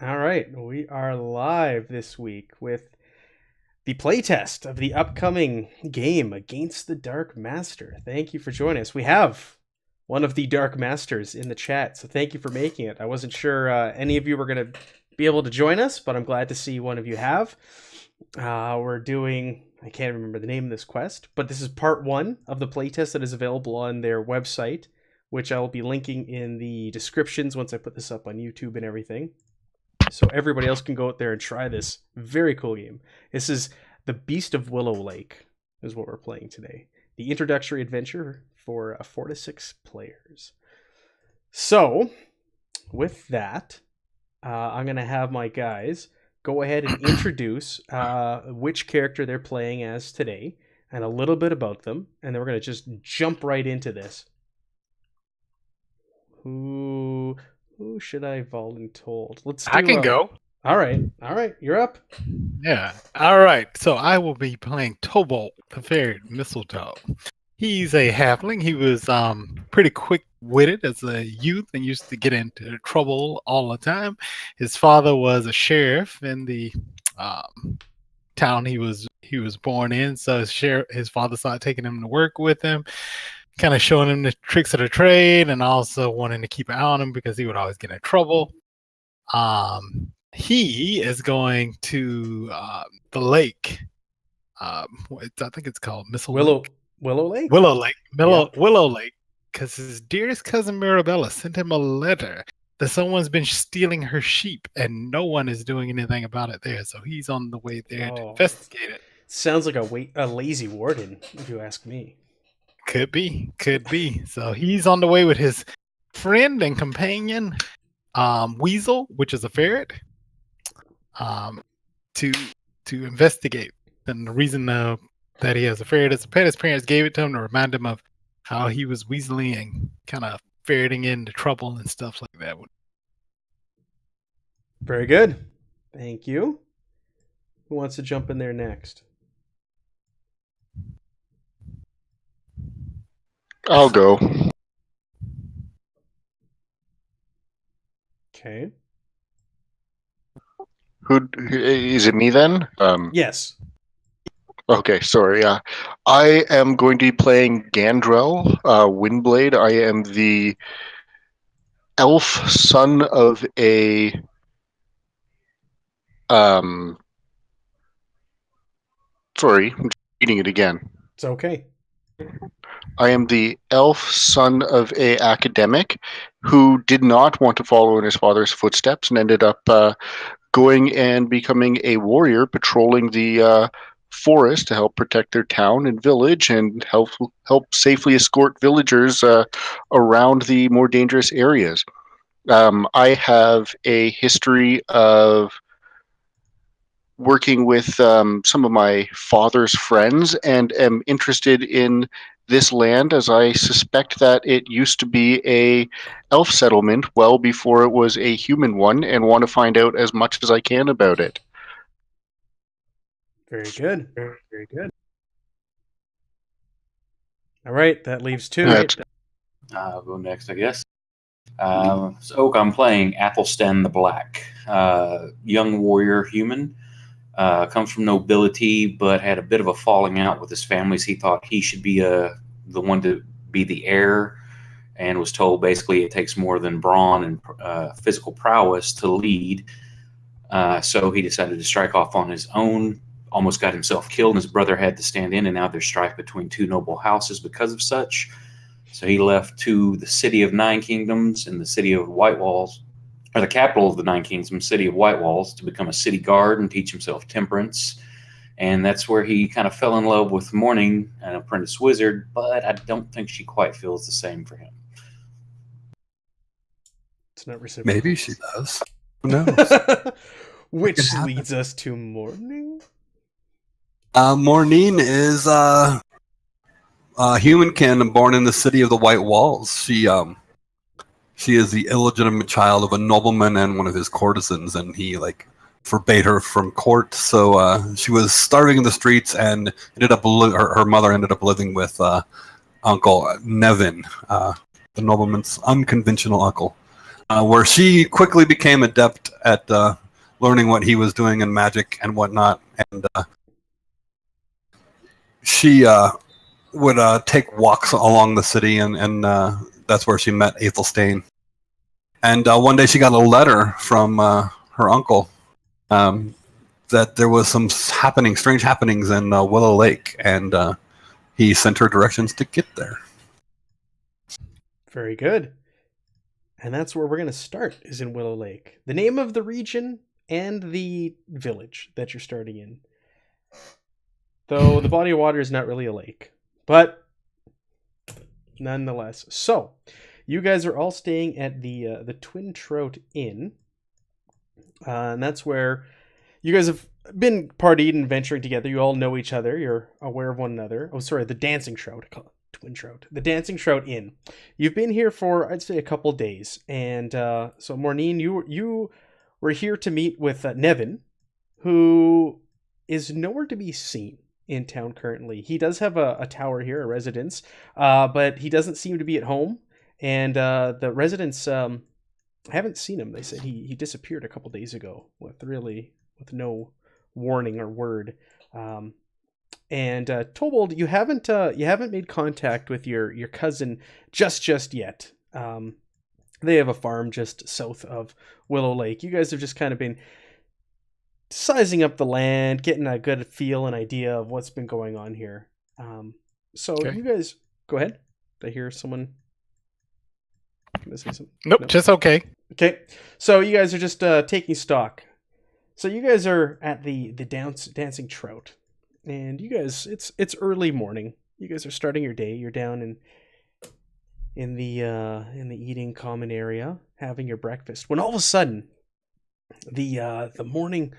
All right, we are live this week with the playtest of the upcoming game Against the Darkmaster. Thank you for joining us. We have one of the Dark Masters in the chat, so thank you for making it. I wasn't sure any of you were going to be able to join us, but I'm glad to see one of you have. We're doing, I can't remember the name of this quest, but this is part one of the playtest that is available on their website, which I will be linking in the descriptions once I put this up on YouTube and everything, so everybody else can go out there and try this very cool game. This is the Beast of Willow Lake is what we're playing today. The introductory adventure for 4 to 6 players. So, with that, I'm going to have my guys go ahead and introduce which character they're playing as today and a little bit about them, and then we're going to just jump right into this. Who should I voluntold? Let's do. I can go. All right, you're up. Yeah. All right. So I will be playing Tobalt, the fairy mistletoe. He's a halfling. He was pretty quick-witted as a youth and used to get into trouble all the time. His father was a sheriff in the town he was born in, so his father started taking him to work with him, kind of showing him the tricks of the trade, and also wanting to keep an eye on him because he would always get in trouble. He is going to the lake. I think it's called Willow Lake. Willow Lake, because his dearest cousin Mirabella sent him a letter that someone's been stealing her sheep, and no one is doing anything about it there. So he's on the way there to investigate it. Sounds like a lazy warden, if you ask me. Could be. So he's on the way with his friend and companion, Weasel, which is a ferret, to investigate. And the reason that he has a ferret as a pet, his parents gave it to him to remind him of how he was weaseling and kind of ferreting into trouble and stuff like that. Very good. Thank you. Who wants to jump in there next? I'll go. Okay. Who is it? Me then? Yes. Okay, sorry. I am going to be playing Gandrel, Windblade. I am the elf son of a Sorry, I'm just reading it again. It's okay. I am the elf son of a academic who did not want to follow in his father's footsteps and ended up going and becoming a warrior, patrolling the forest to help protect their town and village and help safely escort villagers around the more dangerous areas. I have a history of working with some of my father's friends and am interested in this land, as I suspect that it used to be a elf settlement well before it was a human one, and want to find out as much as I can about it. Very good. Very good. All right, that leaves two. I'll go next, I guess. So I'm playing Athelstan the Black, young warrior human. Comes from nobility, but had a bit of a falling out with his family. So he thought he should be the one to be the heir, and was told basically it takes more than brawn and physical prowess to lead. So he decided to strike off on his own, almost got himself killed, and his brother had to stand in, and now there's strife between two noble houses because of such. So he left to the city of Nine Kingdoms and the city of White Walls, or the capital of the Nine Kingdoms, city of White Walls, to become a city guard and teach himself temperance. And that's where he kind of fell in love with Morning, an apprentice wizard, but I don't think she quite feels the same for him. It's not reciprocal. Maybe she does. Who knows? Which leads us to Morning. Morning is a humankin born in the city of the White Walls. She is the illegitimate child of a nobleman and one of his courtesans, and he forbade her from court. So she was starving in the streets, and ended up her mother ended up living with Uncle Nevin, the nobleman's unconventional uncle. where she quickly became adept at learning what he was doing in magic and whatnot. And she would take walks along the city, and that's where she met Athelstain. And one day she got a letter from her uncle that there was some strange happenings in Willow Lake, and he sent her directions to get there. Very good. And that's where we're going to start, is in Willow Lake. The name of the region and the village that you're starting in. Though the body of water is not really a lake. But nonetheless. So, you guys are all staying at the Twin Trout Inn. And that's where you guys have been partied and venturing together. You all know each other. You're aware of one another. Oh, sorry, the Dancing Trout. I call it Twin Trout. The Dancing Trout Inn. You've been here for, I'd say, a couple days. And so, Maureen, you were here to meet with Nevin, who is nowhere to be seen in town currently. He does have a tower here, a residence, but he doesn't seem to be at home. And the residents haven't seen him. They said he disappeared a couple days ago with no warning or word. And Tobold, you haven't made contact with your cousin just yet. They have a farm just south of Willow Lake. You guys have just kind of been sizing up the land, getting a good feel and idea of what's been going on here. So Okay. you guys go ahead. Did I hear someone gonna say something? Nope, No? just okay. Okay. So you guys are just taking stock. So you guys are at the Dancing Trout. And you guys, it's early morning. You guys are starting your day. You're down in the eating common area, having your breakfast. When all of a sudden, the morning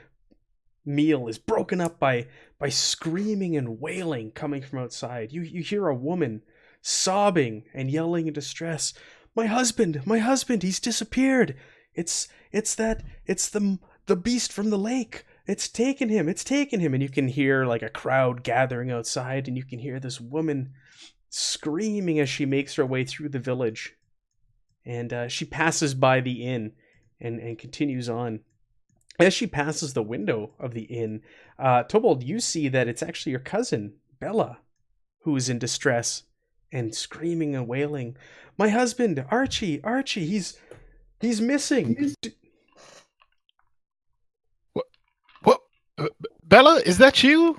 meal is broken up by screaming and wailing coming from outside. You hear a woman sobbing and yelling in distress. My husband, he's disappeared. It's the beast from the lake. It's taken him. And you can hear like a crowd gathering outside, and you can hear this woman screaming as she makes her way through the village. And she passes by the inn and continues on. As she passes the window of the inn, Tobold, you see that it's actually your cousin, Bella, who is in distress and screaming and wailing. My husband, Archie, he's missing. What? Bella, is that you?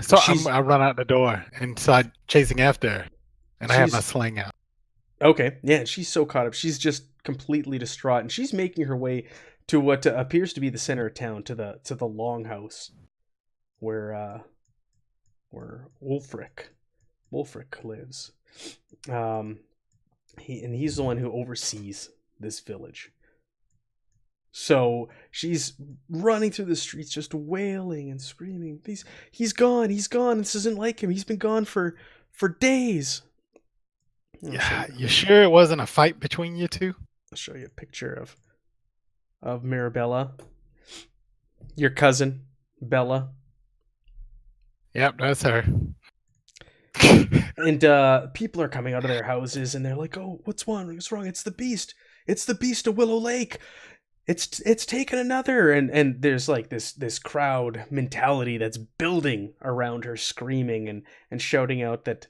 So She's- I run out the door and start chasing after her, and I have my She's- sling out. Okay, yeah, she's so caught up. She's just completely distraught, and she's making her way to what appears to be the center of town, to the longhouse, where Wolfric lives. He's the one who oversees this village. So she's running through the streets, just wailing and screaming. He's gone. This isn't like him. He's been gone for days. Yeah, you sure it wasn't a fight between you two? I'll show you a picture of Mirabella, your cousin Bella. Yep, that's her. And people are coming out of their houses, and they're like, "Oh, what's wrong? It's the beast. It's the Beast of Willow Lake. It's taken another." And there's like this crowd mentality that's building around her, screaming and shouting out that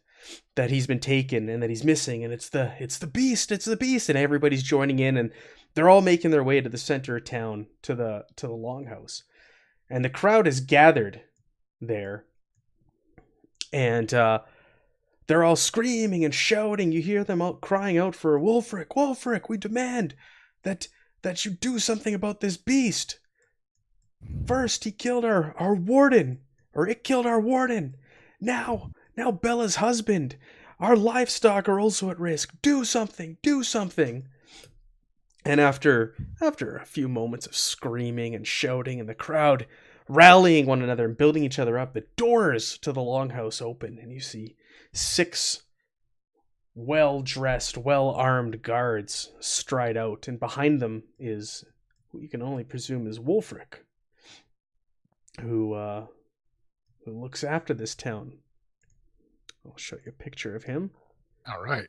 he's been taken and that he's missing, and it's the beast. And everybody's joining in, and they're all making their way to the center of town, to the longhouse, and the crowd is gathered there. And they're all screaming and shouting. You hear them out crying out for Wolfric, we demand that you do something about this beast. First, he killed our warden, or it killed our warden. Now Bella's husband. Our livestock are also at risk. Do something. And after a few moments of screaming and shouting, and the crowd rallying one another and building each other up, the doors to the longhouse open, and you see 6 well-dressed, well-armed guards stride out, and behind them is who you can only presume is Wolfric, who looks after this town. I'll show you a picture of him. All right.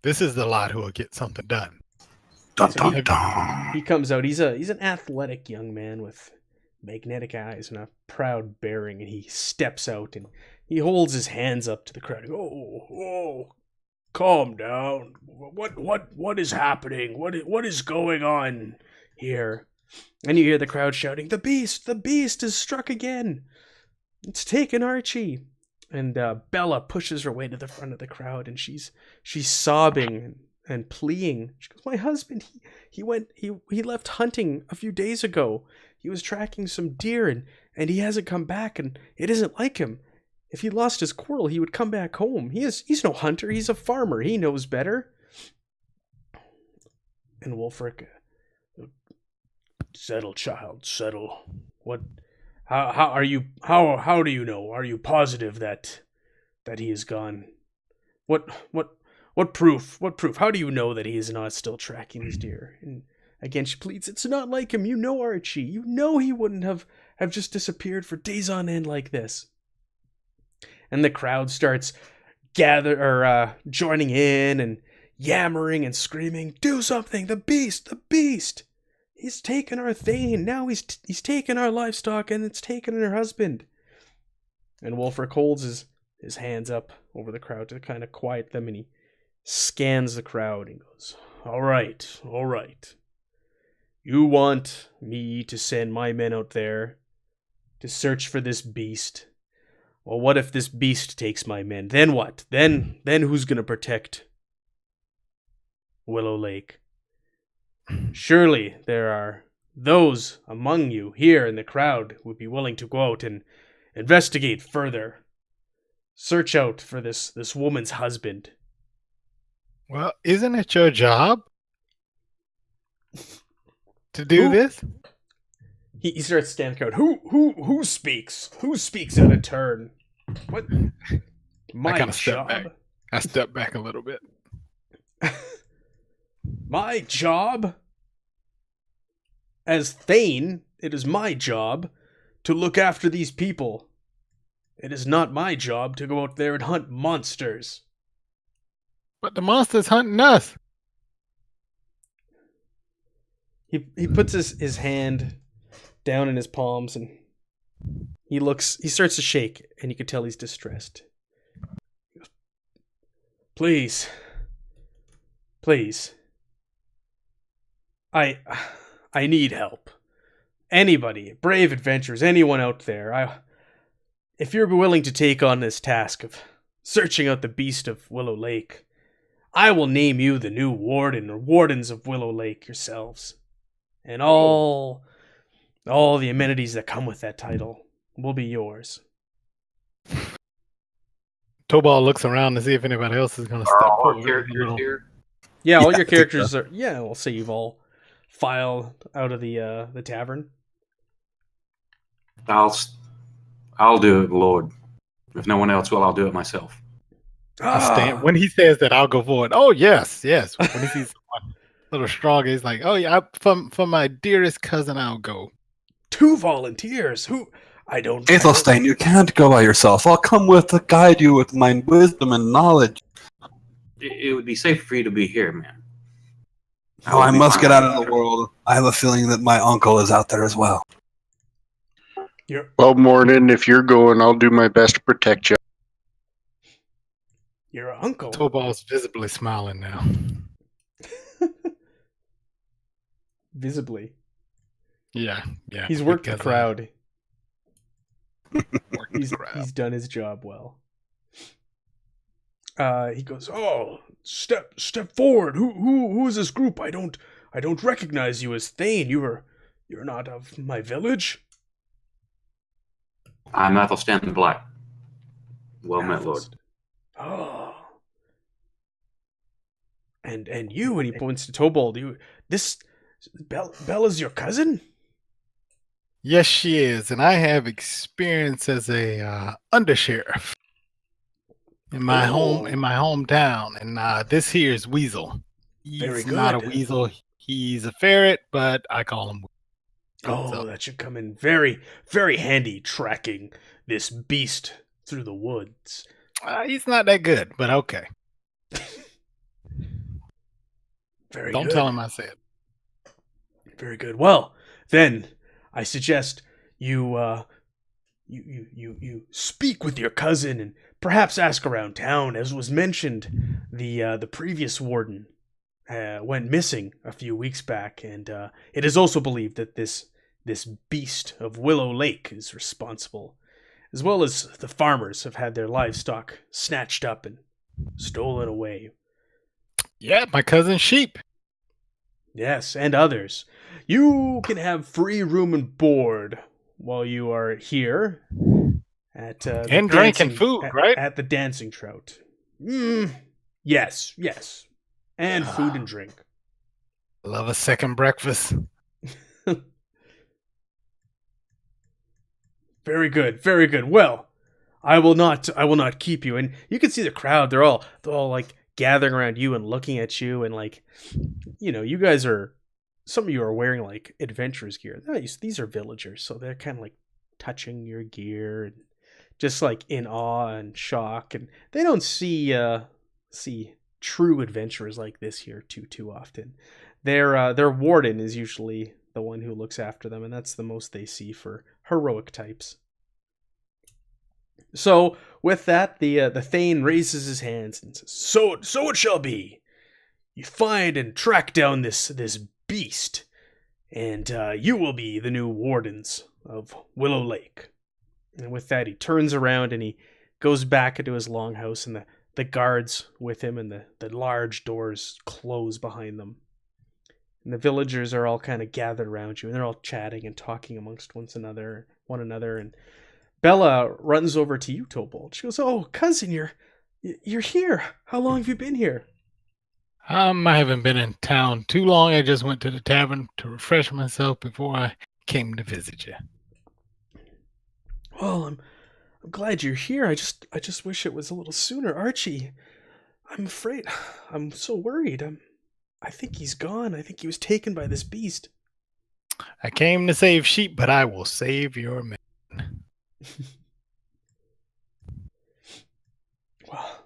This is the lot who will get something done. Dun, So dun, dun. he comes out. He's an athletic young man with magnetic eyes and a proud bearing, and he steps out and he holds his hands up to the crowd. Oh, calm down. What is happening? What is going on here? And you hear the crowd shouting, the beast is struck again. It's taken Archie. And Bella pushes her way to the front of the crowd, and she's sobbing and pleading. She goes, my husband, he left hunting a few days ago. He was tracking some deer, and he hasn't come back, and it isn't like him. If he lost his quarrel, he would come back home. He's no hunter, he's a farmer. He knows better. And Wulfric, settle, child, settle. What? How do you know? Are you positive that he is gone? What proof? What proof? How do you know that he is not still tracking his deer? And again she pleads, it's not like him. You know Archie. You know he wouldn't have just disappeared for days on end like this. And the crowd starts joining in and yammering and screaming, do something, the beast! He's taken our Thane. Now he's taken our livestock, and it's taken her husband. And Wulfric holds his hands up over the crowd to kind of quiet them, and he scans the crowd and goes, all right. You want me to send my men out there to search for this beast? Well, what if this beast takes my men? Then what? Then who's going to protect Willow Lake? Surely there are those among you here in the crowd who would be willing to go out and investigate further. Search out for this woman's husband. Well, isn't it your job to do this? He starts scanning the crowd. Who speaks? Who speaks out of turn? What? My I kind of job? I step back a little bit. My job? As Thane, it is my job to look after these people. It is not my job to go out there and hunt monsters. But the monster's hunting us. He puts his hand down in his palms and he starts to shake, and you can tell he's distressed. He goes, Please. I need help. Anybody, brave adventurers, anyone out there, if you're willing to take on this task of searching out the Beast of Willow Lake, I will name you the new warden or wardens of Willow Lake yourselves. And all the amenities that come with that title will be yours. Tobal looks around to see if anybody else is going to step Are all our forward. characters here? Yeah, all Yeah, your I think characters are. Yeah, we'll say you've all filed out of the tavern. I'll do it, Lord. If no one else will, I'll do it myself. When he says that, I'll go forward. Oh, yes. When he sees someone a little stronger, he's like, oh, yeah, for my dearest cousin, I'll go. 2 volunteers. Who? I don't. Aethelstein, you can't go by yourself. I'll come with to guide you with my wisdom and knowledge. It would be safer for you to be here, man. Oh, I must get out of the world. I have a feeling that my uncle is out there as well. Well, Morning, if you're going, I'll do my best to protect you. Your uncle. Tobal's visibly smiling now. Visibly. Yeah. He's worked the because, crowd. worked the crowd. He's done his job well. He goes, oh, step forward. Who is this group? I don't recognize you as Thane. You're not of my village. I'm Athelstan the Black. Well met, Lord. Oh. And you, and he points to Tobald, Bella's your cousin? Yes, she is, and I have experience as a undersheriff in my hometown, and this here is Weasel. Very He's good. not a weasel; he's a ferret, but I call him. Oh, that should come in very, very handy tracking this beast through the woods. He's not that good, but okay. Very Don't good. tell him I said. Very good. Well, then I suggest you you speak with your cousin and perhaps ask around town. As was mentioned, the previous warden went missing a few weeks back, and it is also believed that this Beast of Willow Lake is responsible, as well as the farmers have had their livestock snatched up and stolen away. Yeah, my cousin's sheep. Yes, and others. You can have free room and board while you are here at the And drink and food, right? At the Dancing Trout. Yes, and food and drink. Love a second breakfast. Very good, very good. Well, I will not keep you. And you can see the crowd. They're all like gathering around you and looking at you, and like, you guys are. Some of you are wearing like adventurers gear. These are villagers, so they're kind of like touching your gear and just like in awe and shock. And they don't see true adventurers like this here too often. Their warden is usually the one who looks after them, and that's the most they see for heroic types. So with that, the Thane raises his hands and says, "So it shall be. You find and track down this beast, and you will be the new wardens of Willow Lake." And with that, he turns around and he goes back into his longhouse, and the guards with him, and the large doors close behind them. And the villagers are all kind of gathered around you, and they're all chatting and talking amongst one another. And Bella runs over to you, Tobold. She goes, "Oh, cousin, you're here. How long have you been here?" I haven't been in town too long. I just went to the tavern to refresh myself before I came to visit you. Well, I'm glad you're here. I just wish it was a little sooner. Archie, I'm afraid. I'm so worried. I think he's gone. I think he was taken by this beast. I came to save sheep, but I will save your man. Well,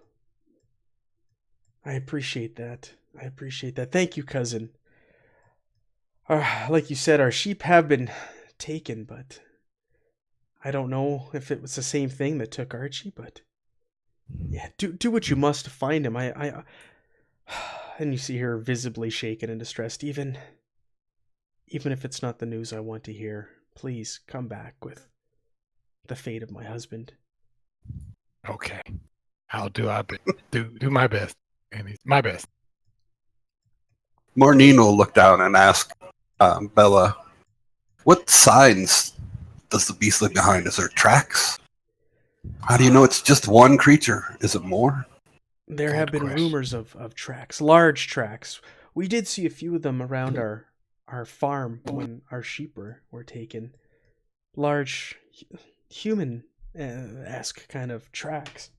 I appreciate that. Thank you, cousin. Like you said, our sheep have been taken, but I don't know if it was the same thing that took Archie, but yeah, do what you must to find him. I and you see her visibly shaken and distressed. Even if it's not the news I want to hear, please come back with the fate of my husband. Okay, I'll do my best. And it's my best. Marnine will look down and ask Bella, "What signs does the beast leave behind? Is there tracks? How do you know it's just one creature? Is it more?" There have been rumors of tracks, large tracks. We did see a few of them around our farm when our sheep were taken. Large, human-esque kind of tracks.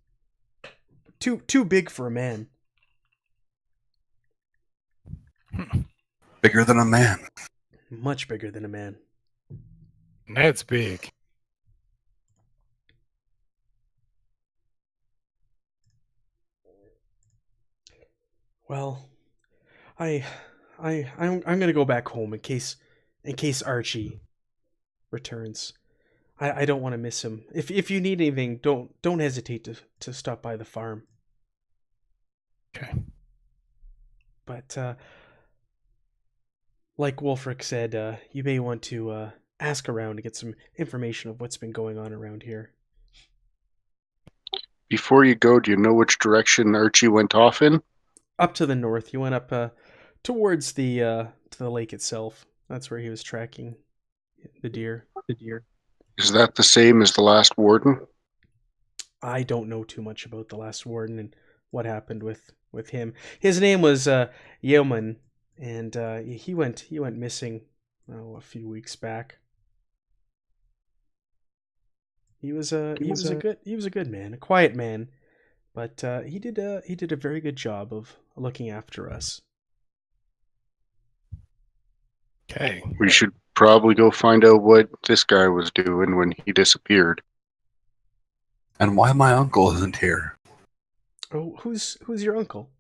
Too big for a man. Bigger than a man. Much bigger than a man. That's big. Well, I'm gonna go back home in case Archie returns. I don't want to miss him. If you need anything, don't hesitate to stop by the farm. Okay. But like Wolfric said, you may want to ask around to get some information of what's been going on around here. Before you go, do you know which direction Archie went off in? Up to the north. He went up towards the to the lake itself. That's where he was tracking the deer. Is that the same as the last warden? I don't know too much about the last warden and what happened with him. His name was Eamon, and he went missing a few weeks back. He was a good man, a quiet man, but he did a very good job of looking after us. Okay. We should probably go find out what this guy was doing when he disappeared. And why my uncle isn't here? Oh, who's your uncle?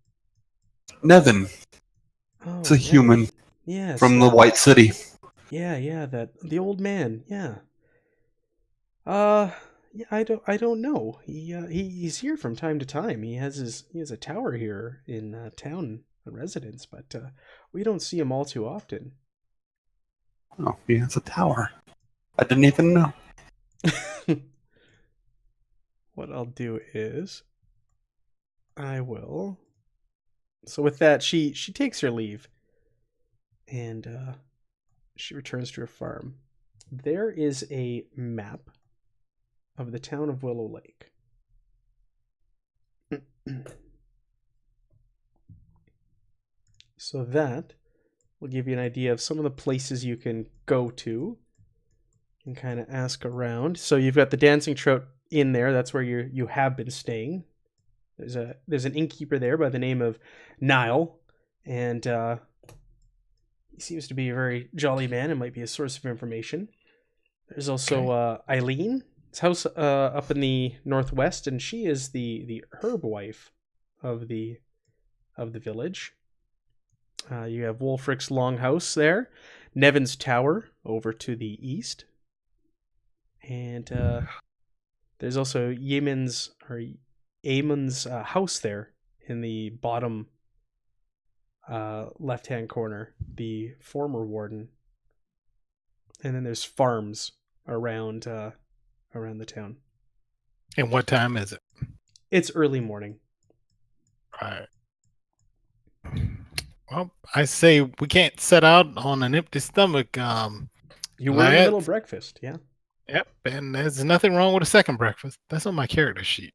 Nevin. Oh, It's a human. Yes. From the White City. Yeah, the old man. Yeah. Yeah, I don't know. He's here from time to time. He has a tower here in town, a residence, but we don't see him all too often. Oh, he has a tower. I didn't even know. What I'll do is I will. So with that, she takes her leave, and she returns to her farm. There is a map of the town of Willow Lake. So that will give you an idea of some of the places you can go to and kind of ask around. So you've got the Dancing Trout Inn there. That's where you have been staying. There's an innkeeper there by the name of Niall, and he seems to be a very jolly man and might be a source of information. There's also Eileen's house up in the northwest, and she is the herb wife of the village. You have Wolfric's longhouse there, Nevin's tower over to the east, and there's also Eamon's house there in the bottom left-hand corner, the former warden. And then there's farms around the town. And what time is it? It's early morning. Right. Well, I say we can't set out on an empty stomach. You were in the middle of breakfast, yeah. Yep, and there's nothing wrong with a second breakfast. That's on my character sheet.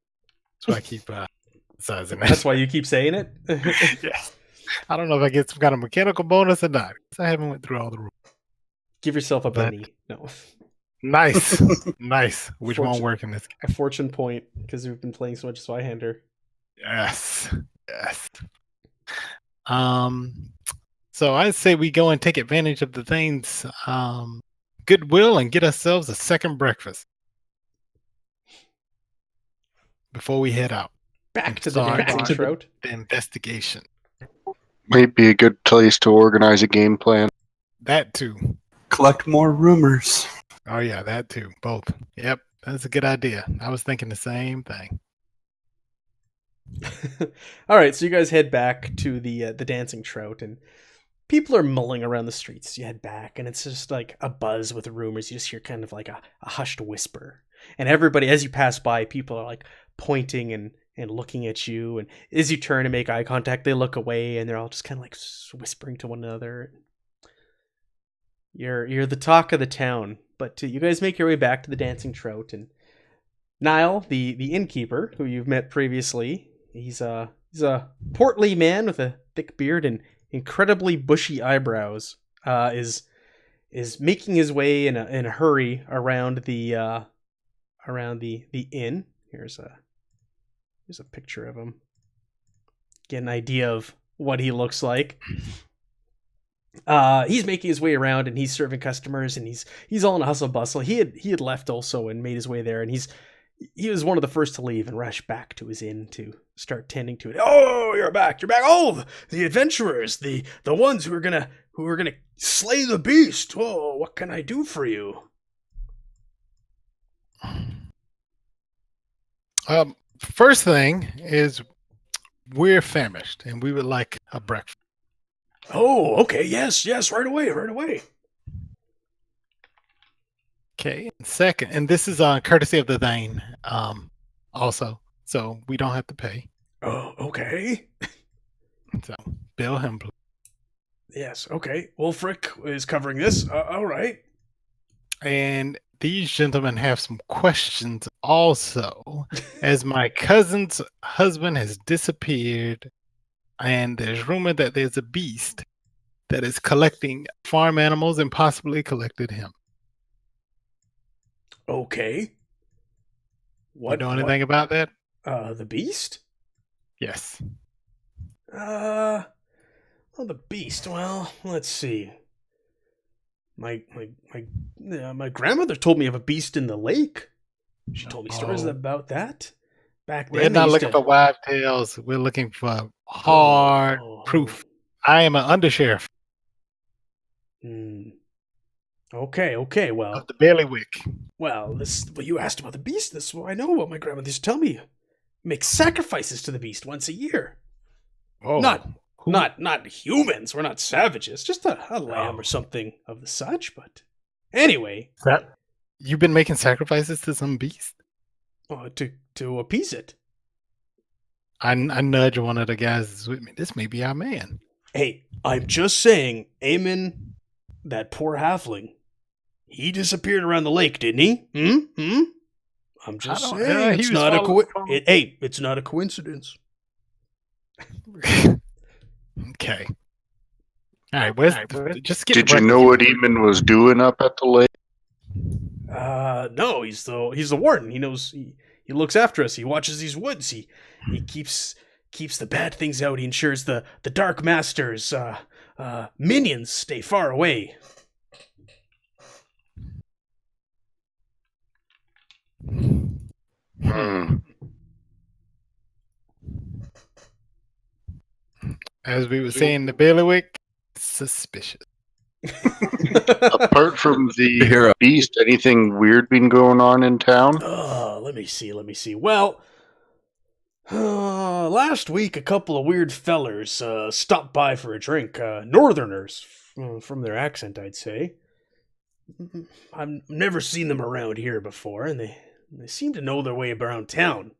So I keep emphasizing that. That's why you keep saying it? Yes. I don't know if I get some kind of mechanical bonus or not. I haven't went through all the rules. Give yourself a penny. No. Nice. Nice. Which won't work in this game. A fortune point, because we've been playing so much Zweihander. Yes. So I say we go and take advantage of the Thane's goodwill and get ourselves a second breakfast before we head out. Back to the Dancing Trout. The investigation. Might be a good place to organize a game plan. That too. Collect more rumors. Oh yeah, that too. Both. Yep, that's a good idea. I was thinking the same thing. All right, so you guys head back to the Dancing Trout, and people are mulling around the streets. You head back, and it's just like a buzz with rumors. You just hear kind of like a hushed whisper, and everybody, as you pass by, people are like pointing and looking at you, and as you turn and make eye contact, they look away, and they're all just kind of like whispering to one another. You're the talk of the town, but you guys make your way back to the Dancing Trout, and Niall, the innkeeper, who you've met previously, he's a portly man with a thick beard and incredibly bushy eyebrows, is making his way in a hurry around the inn. Here's a picture of him. Get an idea of what he looks like. He's making his way around, and he's serving customers, and he's all in a hustle bustle. He had left also and made his way there, and he was one of the first to leave and rush back to his inn to start tending to it. Oh, you're back! Oh, the adventurers, the ones who are gonna slay the beast. Oh, what can I do for you? First thing is we're famished, and we would like a breakfast. Oh, okay, yes, right away. Okay, second, and this is courtesy of the Thane, also, so we don't have to pay. Oh, okay. So, bill him, please. Yes, okay. Wolfric is covering this. All right. And these gentlemen have some questions also, as my cousin's husband has disappeared, and there's rumor that there's a beast that is collecting farm animals and possibly collected him. Okay. You know anything about that? The beast? Yes. Well, the beast. Well, let's see. My grandmother told me of a beast in the lake. She told me stories about that. Back then, we're not looking for wild tales. We're looking for hard proof. I am an undersheriff. Hmm. Okay. Well, Of the bailiwick. well, you asked about the beast. This is what I know about my grandmother. Just tell me, make sacrifices to the beast once a year. Oh, who- Not humans. We're not savages. Just a lamb or something of the such. But anyway, that you've been making sacrifices to some beast? to appease it. I nudge one of the guys that's with me. This may be our man. Hey, I'm just saying, Eamon, that poor halfling, he disappeared around the lake, didn't he? I'm just I don't- saying, he it's was not a following- it's not a coincidence. Okay. All right. Just get Did you know what Eamon was doing up at the lake? No, he's the warden. He knows. He looks after us. He watches these woods. He keeps the bad things out. He ensures the Darkmaster's minions stay far away. Hmm. As we were saying, the bailiwick, suspicious. Apart from the Hero. beast, anything weird been going on in town? Let me see. Well, last week a couple of weird fellers stopped by for a drink. Northerners, from their accent, I'd say. I've never seen them around here before, and they seem to know their way around town.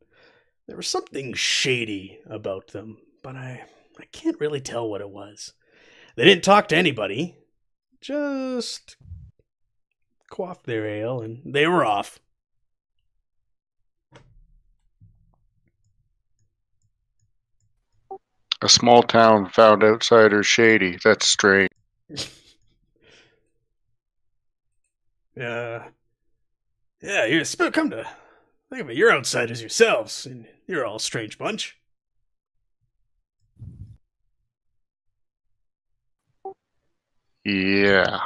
There was something shady about them, but I can't really tell what it was. They didn't talk to anybody, just quaffed their ale, and they were off. A small town found outsiders shady. That's strange. Yeah, come to think of it, you're outsiders yourselves, and you're all a strange bunch. Yeah.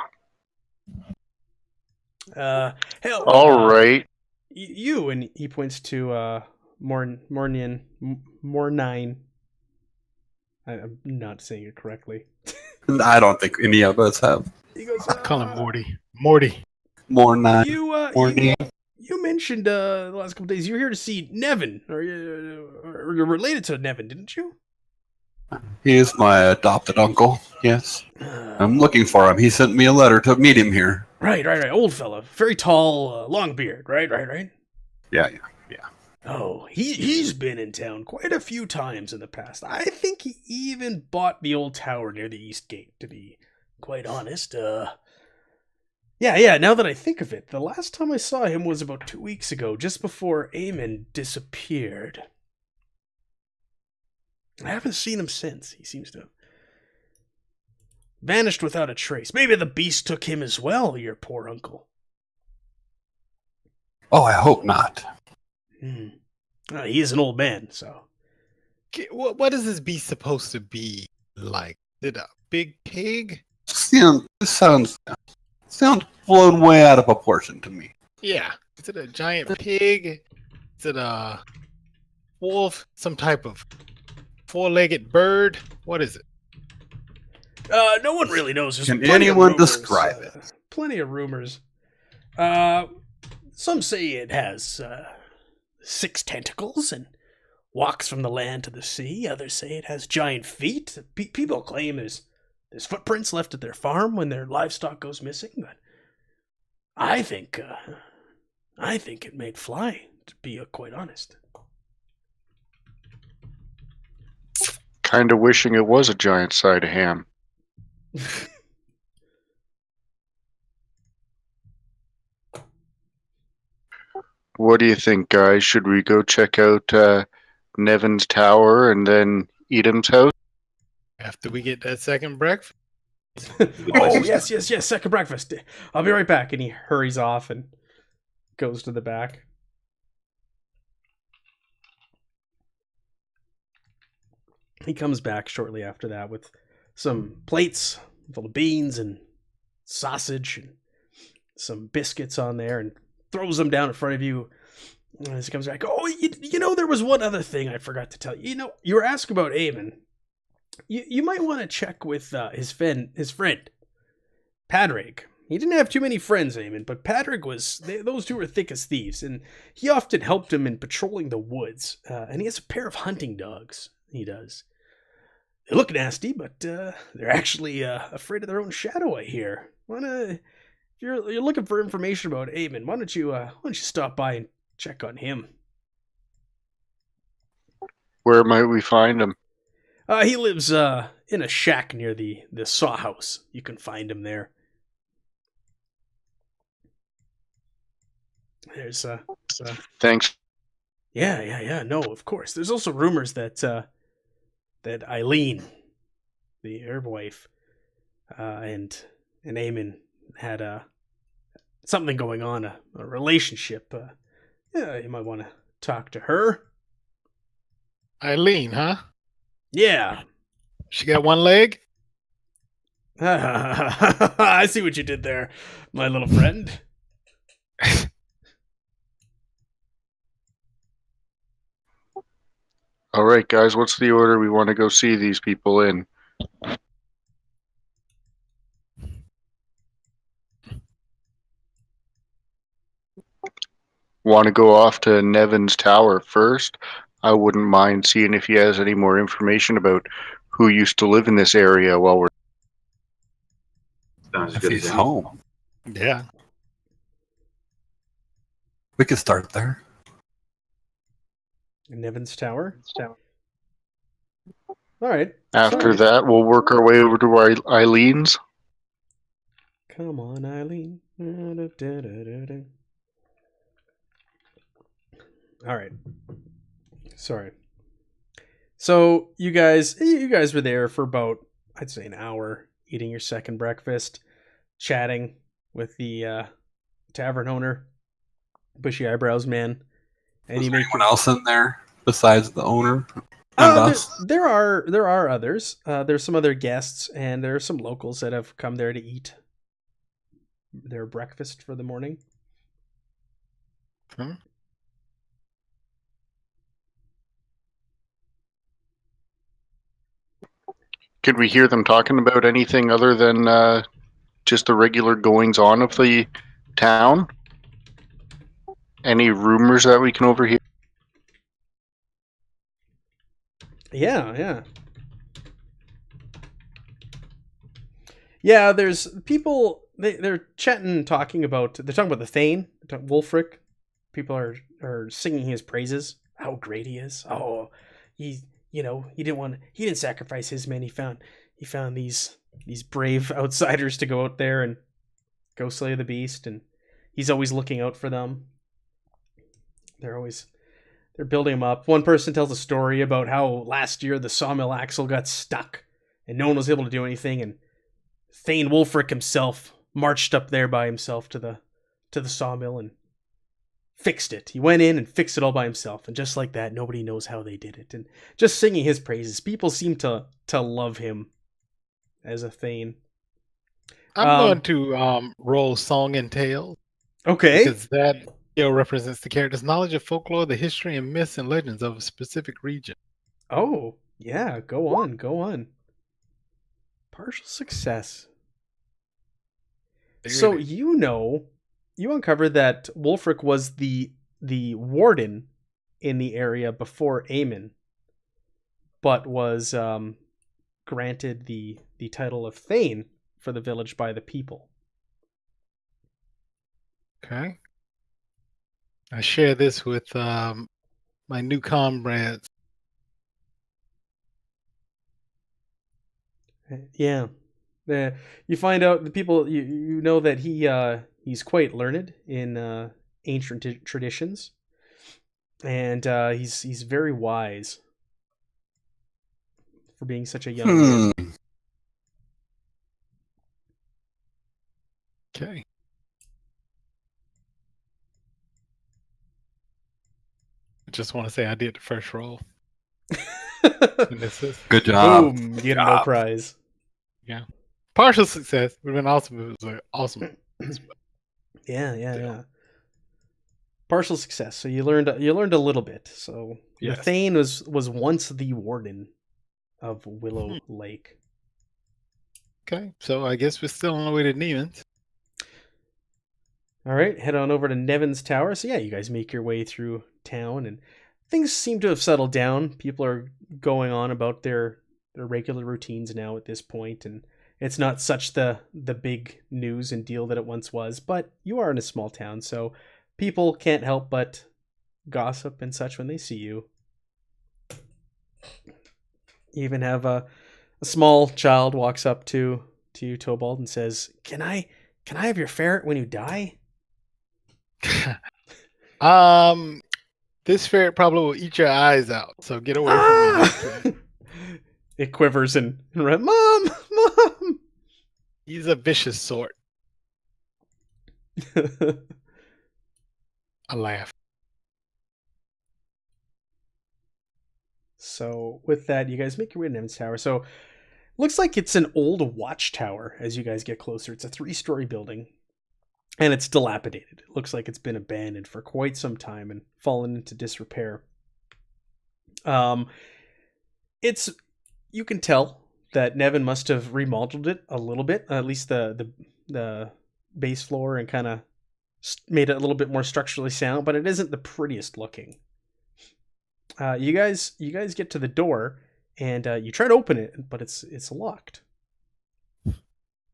Hell. All right. You, and he points to Mornine. I'm not saying it correctly. I don't think any of us have He goes, Call him Morty. Morty. more nine. You mentioned the last couple days you were here to see Nevin, or you're related to Nevin, didn't you? He is my adopted uncle. Yes, I'm looking for him. He sent me a letter to meet him here. Right. Old fella, very tall, long beard. Right. Yeah. Oh, he's been in town quite a few times in the past. I think he even bought the old tower near the East Gate, to be quite honest. Yeah, now that I think of it, the last time I saw him was about 2 weeks ago, just before Eamon disappeared. I haven't seen him since. He seems to have vanished without a trace. Maybe the beast took him as well, your poor uncle. Oh, I hope not. He is an old man, so. What is this beast supposed to be like? Is it a big pig? This sounds blown way out of proportion to me. Yeah. Is it a giant pig? Is it a wolf? Some type of four-legged bird? What is it? No one really knows. There's Can plenty of anyone rumors, describe it? Plenty of rumors. Some say it has 6 tentacles and walks from the land to the sea. Others say it has giant feet. People claim there's footprints left at their farm when their livestock goes missing. But I think it may fly, to be quite honest. Kind of wishing it was a giant side of ham. What do you think, guys? Should we go check out Nevin's tower and then Edam's house? After we get that second breakfast? Oh, yes, second breakfast. I'll be right back. And he hurries off and goes to the back. He comes back shortly after that with some plates full of beans and sausage and some biscuits on there, and throws them down in front of you. As he comes back, oh, you know, there was one other thing I forgot to tell you. You know, you were asking about Eamon. You might want to check with his friend, Padraig. He didn't have too many friends, Eamon, but Padraig those two were thick as thieves, and he often helped him in patrolling the woods. And he has a pair of hunting dogs. He does. They look nasty, but they're actually afraid of their own shadow, I hear. If you're looking for information about Eamon, why don't you stop by and check on him? Where might we find him? He lives in a shack near the saw house. You can find him there. There's Thanks. Yeah. No, of course. There's also rumors that that Eileen, the herb wife, and Eamon had something going on, a relationship. Yeah, you might want to talk to her. Eileen, huh? Yeah. She got one leg? I see what you did there, my little friend. All right, guys, what's the order we want to go see these people in? Want to go off to Nevin's tower first? I wouldn't mind seeing if he has any more information about who used to live in this area while we're... Sounds If good he's as any. home, Yeah. we could start there. Nevin's tower? All right. After that, we'll work our way over to Eileen's. Come on, Eileen. All right. Sorry. So you guys were there for about, I'd say, an hour, eating your second breakfast, chatting with the tavern owner, bushy eyebrows man, and Is you there make anyone else in there besides the owner and us? there are others. There's some other guests, and there are some locals that have come there to eat their breakfast for the morning. Hmm? Could we hear them talking about anything other than just the regular goings-on of the town? Any rumors that we can overhear? Yeah. Yeah, there's people, they're chatting, they're talking about the Thane, Wulfric. People are singing his praises, how great he is. Oh, he didn't sacrifice his men. He found these brave outsiders to go out there and go slay the beast, and he's always looking out for them. They're building him up. One person tells a story about how last year the sawmill axle got stuck and no one was able to do anything, and Thane Wulfric himself marched up there by himself to the sawmill and fixed it. He went in and fixed it all by himself, and just like that, nobody knows how they did it. And just singing his praises, people seem to love him as a Thane. I'm going to roll Song and Tales. Okay. Because that represents the character's knowledge of folklore, the history and myths and legends of a specific region. Oh, yeah, go on. Partial success. So you uncovered that Wulfric was the warden in the area before Eamon, but was granted the title of Thane for the village by the people. Okay. I share this with my new comrades. Yeah. You find out the people you know that he's quite learned in ancient traditions, and he's very wise for being such a young man. Okay. I just want to say I did the first roll. And this is Good job. Boom! You get a no prize. partial success. Would have been awesome if it was awesome. Yeah. Partial success. So you learned a little bit. So the Yes. Thane was once the warden of Willow Lake. Okay, so I guess we're still on the way to Nevin's. All right, head on over to Nevin's tower. So yeah, you guys make your way through town, and things seem to have settled down. People are going on about their regular routines now at this point, and it's not such the big news and deal that it once was. But you are in a small town, so people can't help but gossip and such when they see you. You even have a small child walks up to you, Tobald, and says, "Can I have your ferret when you die?" This ferret probably will eat your eyes out, so get away from me. Ah! It quivers and Mom! Mom! He's a vicious sort. I laugh. So with that, you guys make your way to Nevin's tower. So looks like it's an old watchtower as you guys get closer. It's a 3-story building. And it's dilapidated. It looks like it's been abandoned for quite some time and fallen into disrepair. It's you can tell that Nevin must have remodeled it a little bit, at least the base floor, and kind of made it a little bit more structurally sound. But it isn't the prettiest looking. You guys get to the door and you try to open it, but it's locked. I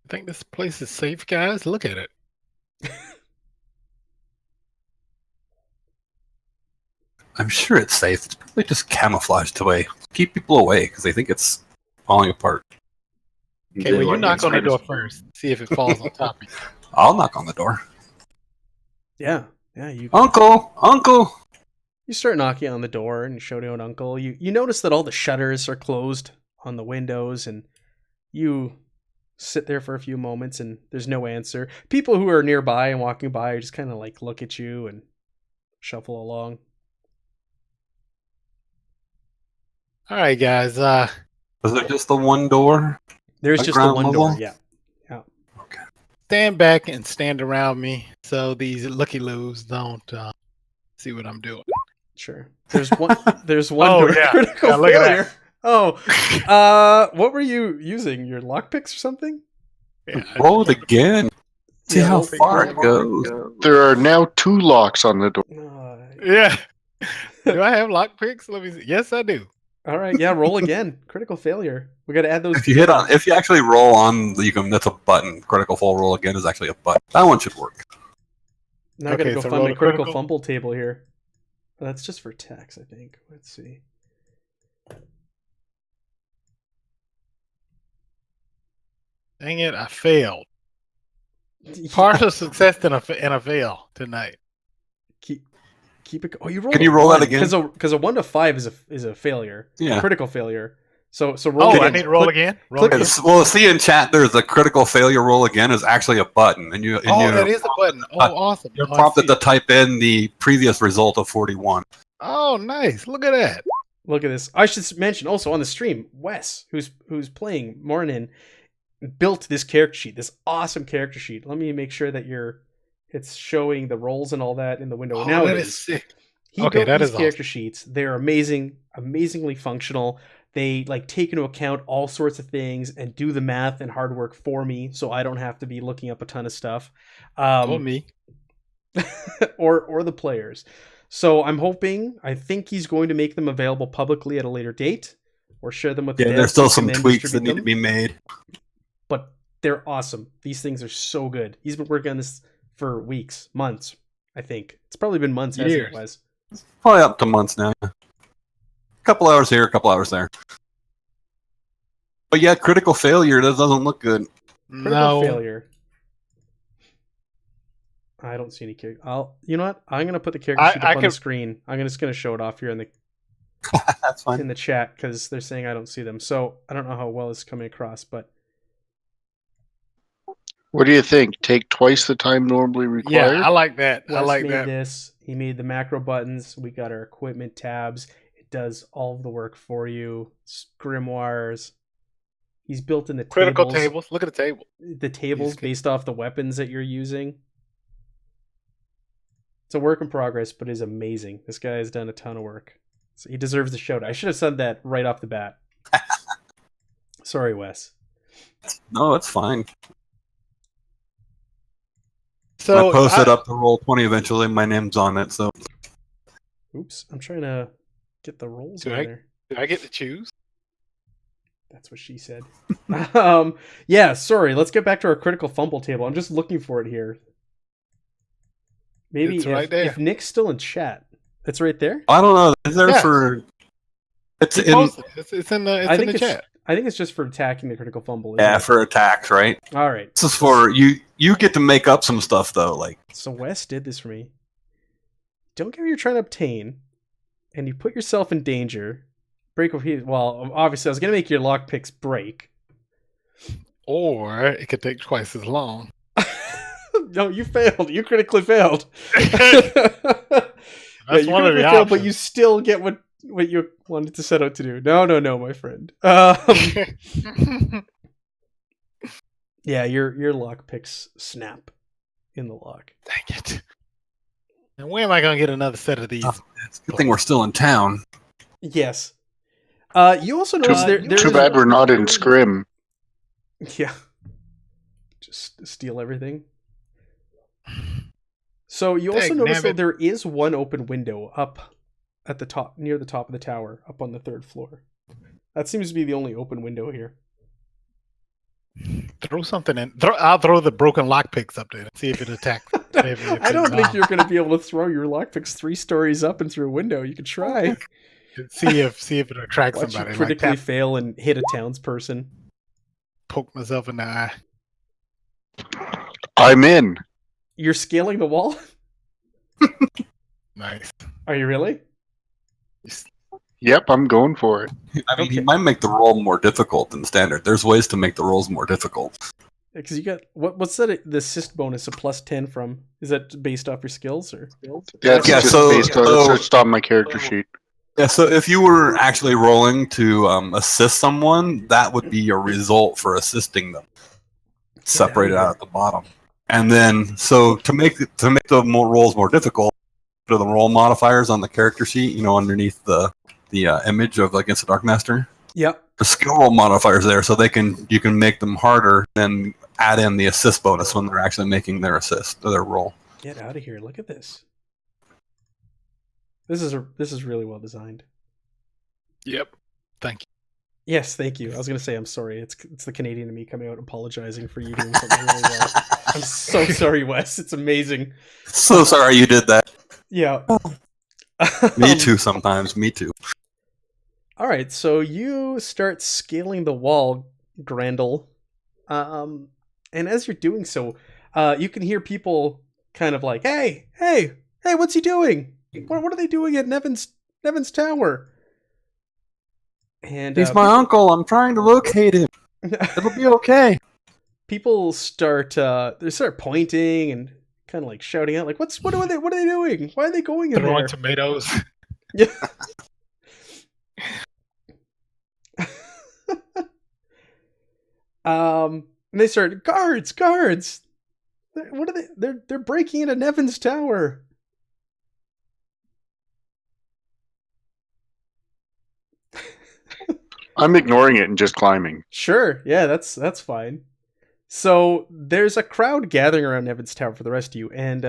think this place is safe, guys. Look at it. I'm sure it's safe. It's probably just camouflaged away. Keep people away because they think it's falling apart. Okay, well, you knock on the door first. See if it falls on top of you. I'll knock on the door. Yeah. You Uncle! You start knocking on the door and you show to an uncle. You notice that all the shutters are closed on the windows, and you sit there for a few moments and there's no answer. People who are nearby and walking by just kind of like look at you and shuffle along. All right, guys. Was there just the one door? There's A just the ground one level? door. Yeah. Okay. Stand back and stand around me so these looky-loos don't see what I'm doing. Sure. There's one. There's one Oh, door. yeah. Critical Yeah, look at failure. Oh. What were you using? Your lockpicks or something? Yeah, Roll it again. See Yeah, how roll- far it goes. There are now 2 locks on the door. yeah. Do I have lockpicks? Let me see. Yes, I do. All right. Yeah. Roll again. Critical failure. We got to add those. If you actually roll on, that's a button. Critical full roll again is actually a button. That one should work. Now I got to Okay, go so find roll my a critical critical. fumble table here. That's just for text, I think. Let's see. Dang it, I failed. Partial success and a fail tonight. Keep it. Oh, you rolled. Can you roll that again? Because a 1 to 5 is a failure. Yeah. A critical failure. So roll. Oh, again. I need to roll Click- again? Roll click- again. Well, see in chat, there's a critical failure roll again is actually a button, and Oh, you're, that is a button. Oh, awesome. you're Oh, I prompted see to it. type in the previous result of 41. Oh, nice. Look at that. Look at this. I should mention also on the stream, Wes, who's playing Mornin, built this character sheet, this awesome character sheet. Let me make sure that it's showing the rolls and all that in the window. Oh, Now that it is sick. He Okay, built that these is character sheets. They're amazing, amazingly functional. They like take into account all sorts of things and do the math and hard work for me, so I don't have to be looking up a ton of stuff. Oh, me. or the players. So I think he's going to make them available publicly at a later date, or share them with the Yeah, devs there's still who some can then tweaks that distribute need to them. be made. But they're awesome. These things are so good. He's been working on this for weeks, months. I think it's probably been months. Hasn't it, Years. Wes? Probably up to months now. A couple hours here, a couple hours there. But yeah, critical failure, that doesn't look good. Critical No. failure. I don't see any character. You know what? I'm gonna put the character sheet up on the screen. I'm just gonna show it off here in That's fine. the chat because they're saying I don't see them. So I don't know how well it's coming across, but What do you think? Take twice the time normally required? Yeah, I like that. I Wes like made that. this. He made the macro buttons. We got our equipment tabs. It does all of the work for you. Grimoires. He's built in the Critical tables. tables. Look at the table. The tables These- based off the weapons that you're using. It's a work in progress, but is amazing. This guy has done a ton of work. So he deserves the shout. I should have said that right off the bat. Sorry, Wes. No, it's fine. So I posted up the roll 20 eventually. My name's on it, so Oops, I'm trying to get the rolls Do on I- there. do I get to choose? That's what she said. Yeah, sorry. Let's get back to our critical fumble table. I'm just looking for it here. Maybe It's right there. if Nick's still in chat. It's right there? I don't know. Is there Yes. for? It's He in. posted it. It's in the I think it's chat. I think it's just for attacking the critical fumble. Isn't Yeah, it? for attacks, right? All right. This is for you. You get to make up some stuff though, like So Wes did this for me. Don't get what you're trying to obtain, and you put yourself in danger. Break of heat. Well, obviously, I was gonna make your lockpicks break. Or it could take twice as long. No, you failed. You critically failed. That's you one of critically the failed, but options. you still get what you wanted to set out to do. No, my friend. Yeah, your lockpicks snap in the lock. Dang it. And where am I going to get another set of these? it's a good thing we're still in town. Yes. You also notice there's Too bad we're not in Scrim. Yeah. Just steal everything. So you also Dang, notice that nabbit. there is one open window up at the top, near the top of the tower, up on the 3rd floor. That seems to be the only open window here. Throw something in. I'll throw the broken lockpicks up there and see if it attacks. I don't think you're going to be able to throw your lockpicks 3 stories up and through a window. You could try. See if it attracts Watch you somebody. critically Like that. fail and hit a townsperson. Poke myself in the eye. I'm in. You're scaling the wall? Nice. Are you really? Yep, I'm going for it. I mean, Okay. you might make the roll more difficult than standard. There's ways to make the rolls more difficult. Because you got what's that? The assist bonus of +10 from? Is that based off your skills or? Yeah, it's Yeah, just so- based on, so- it's just on my character sheet. Yeah, so if you were actually rolling to assist someone, that would be your result for assisting them, separated out at the bottom. And then, so to make the rolls more difficult, put the roll modifiers on the character sheet, underneath the image of Against the Darkmaster. Yep. The skill roll modifiers there, so you can make them harder, then add in the assist bonus when they're actually making their assist or their roll. Get out of here! Look at this. This is really well designed. Yep. Thank you. Yes, thank you. I was gonna say I'm sorry. It's the Canadian in me coming out and apologizing for you doing something really well. I'm so sorry, Wes. It's amazing. So sorry you did that. Yeah. Me too sometimes. Me too. All right, so you start scaling the wall, Grendel. And as you're doing so, you can hear people kind of like, hey, what's he doing? What are they doing at Nevin's tower? And He's my uncle. I'm trying to locate him. It'll be okay. people start pointing and kind of like shouting out, like, what are they doing? Why are they going in Throwing there? tomatoes. Yeah. And they start, guards. What are they? They're breaking into Nevin's tower. I'm ignoring it and just climbing. Sure, yeah, that's fine. So there's a crowd gathering around Nevin's tower for the rest of you, and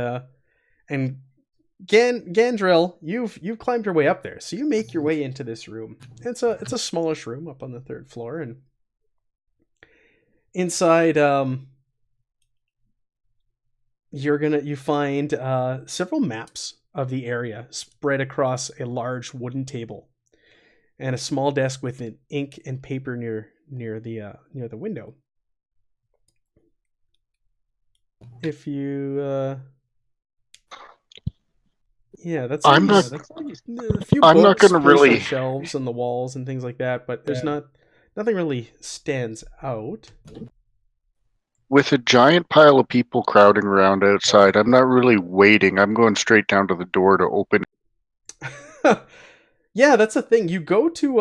Gandrel, you've climbed your way up there, so you make your way into this room. It's a smallish room up on the 3rd floor, and inside you find several maps of the area spread across a large wooden table, and a small desk with an ink and paper near the window. If you yeah, that's I'm not- that's a few I'm not books gonna placed on really- shelves on the walls and things like that, but there's nothing really stands out. With a giant pile of people crowding around outside, I'm not really waiting. I'm going straight down to the door to open. Yeah, that's the thing. You go to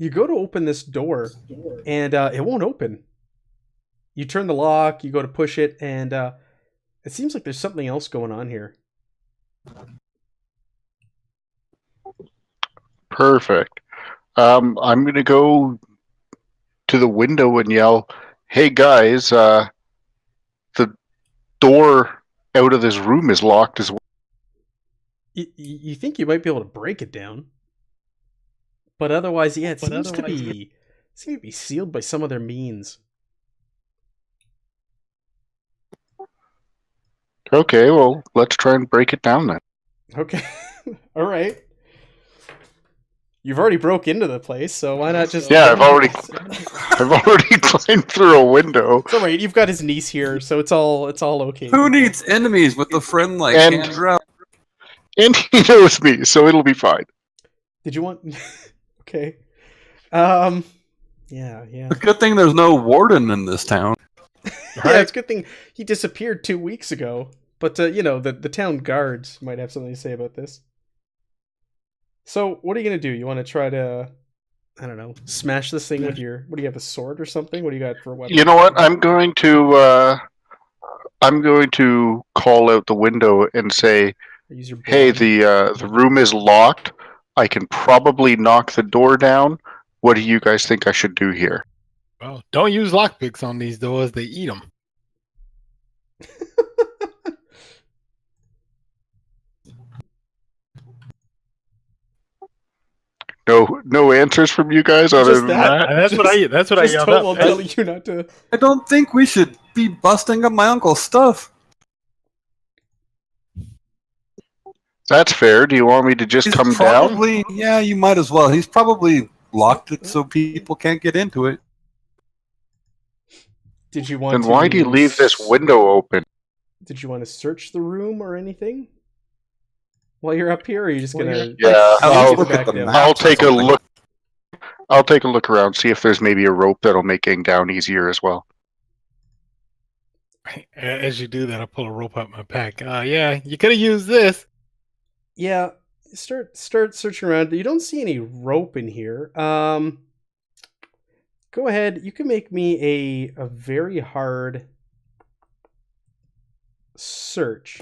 open this door, and it won't open. You turn the lock, you go to push it, and it seems like there's something else going on here. Perfect. I'm going to go to the window and yell, "Hey guys, the door out of this room is locked as well." You think you might be able to break it down, but otherwise, yeah, it seems to be sealed by some other means. Okay, well, let's try and break it down then. Okay, all right. You've already broke into the place, so why not just? Yeah, I've already climbed through a window. It's all right. You've got his niece here, so it's all okay. Who needs enemies with a friend like And- Andrew? And he knows me, so it'll be fine. Did you want? Okay. Yeah. It's a good thing there's no warden in this town. Yeah, it's a good thing he disappeared 2 weeks ago. But the town guards might have something to say about this. So, what are you gonna do? You want to try to, I don't know, smash this thing with your? What do you have, a sword or something? What do you got for a weapon? You know what? I'm going to call out the window and say, Use your "Hey, blade. the room is locked. I can probably knock the door down. What do you guys think I should do here?" Well, don't use lockpicks on these doors. They eat them. No answers from you guys other Just than that? that. That's what I Just yelled Total up. telling you not to. I don't think we should be busting up my uncle's stuff. That's fair. Do you want me to just He's come down? probably, yeah, you might as well. He's probably locked it so people can't get into it. Did you want? Then why do you leave this window open? Did you want to search the room or anything while you're up here? Or are you just gonna? Yeah, I'll go look back at the down? map. I'll or take a something. look. I'll take a look around, see if there's maybe a rope that'll make getting down easier as well. As you do that, I pull a rope out my pack. Yeah, you could have used this. Yeah, start searching around. You don't see any rope in here. Go ahead. You can make me a very hard search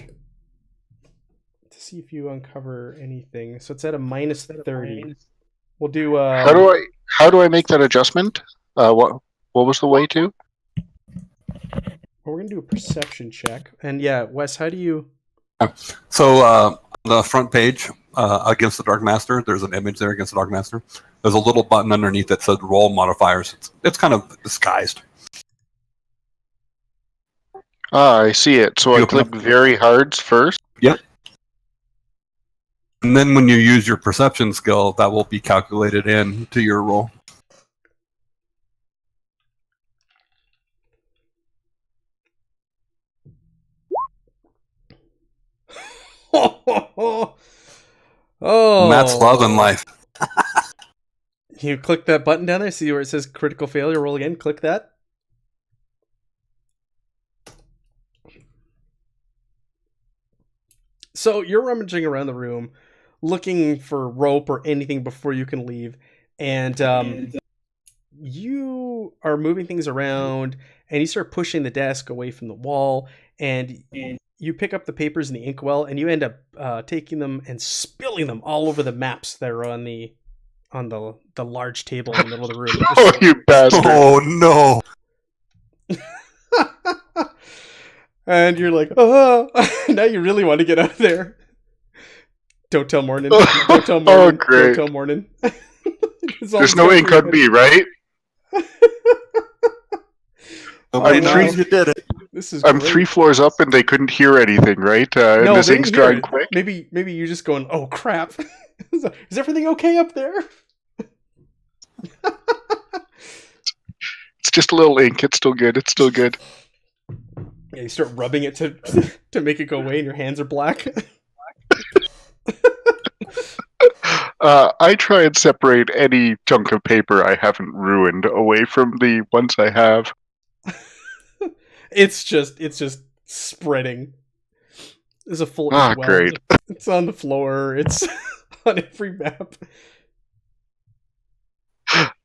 to see if you uncover anything. So it's at a minus 30. We'll do. How do I make that adjustment? What was the way to? We're gonna do a perception check. And yeah, Wes, how do you? So, on the front page, Against the Darkmaster, there's an image there, Against the Darkmaster. There's a little button underneath that says Roll Modifiers. It's kind of disguised. I see it. So I click very hard first. Yep. And then when you use your perception skill, that will be calculated into your roll. Oh, Matt's love in life. You click that button down there. See where it says critical failure. Roll again. Click that. So you're rummaging around the room, looking for rope or anything before you can leave, and you are moving things around, and you start pushing the desk away from the wall, and you pick up the papers in the inkwell, and you end up taking them and spilling them all over the maps that are on the large table in the middle of the room. Oh, you bastard! Oh no! And you're like, oh, now you really want to get out of there. Don't tell Mornin. Don't tell Mornin. Oh, great. Don't tell Mornin. There's no ink on me, right? Nobody I'm knows you did it. This is I'm great. 3 floors up and they couldn't hear anything, right? No, and this they ink's didn't hear drying it. quick. Maybe you're just going, oh crap. Is everything okay up there? It's just a little ink. It's still good. It's still good. Yeah, you start rubbing it to make it go away, and your hands are black. I try and separate any chunk of paper I haven't ruined away from the ones I have. It's just spreading. There's a full Ah, well. great. It's on the floor. It's on every map.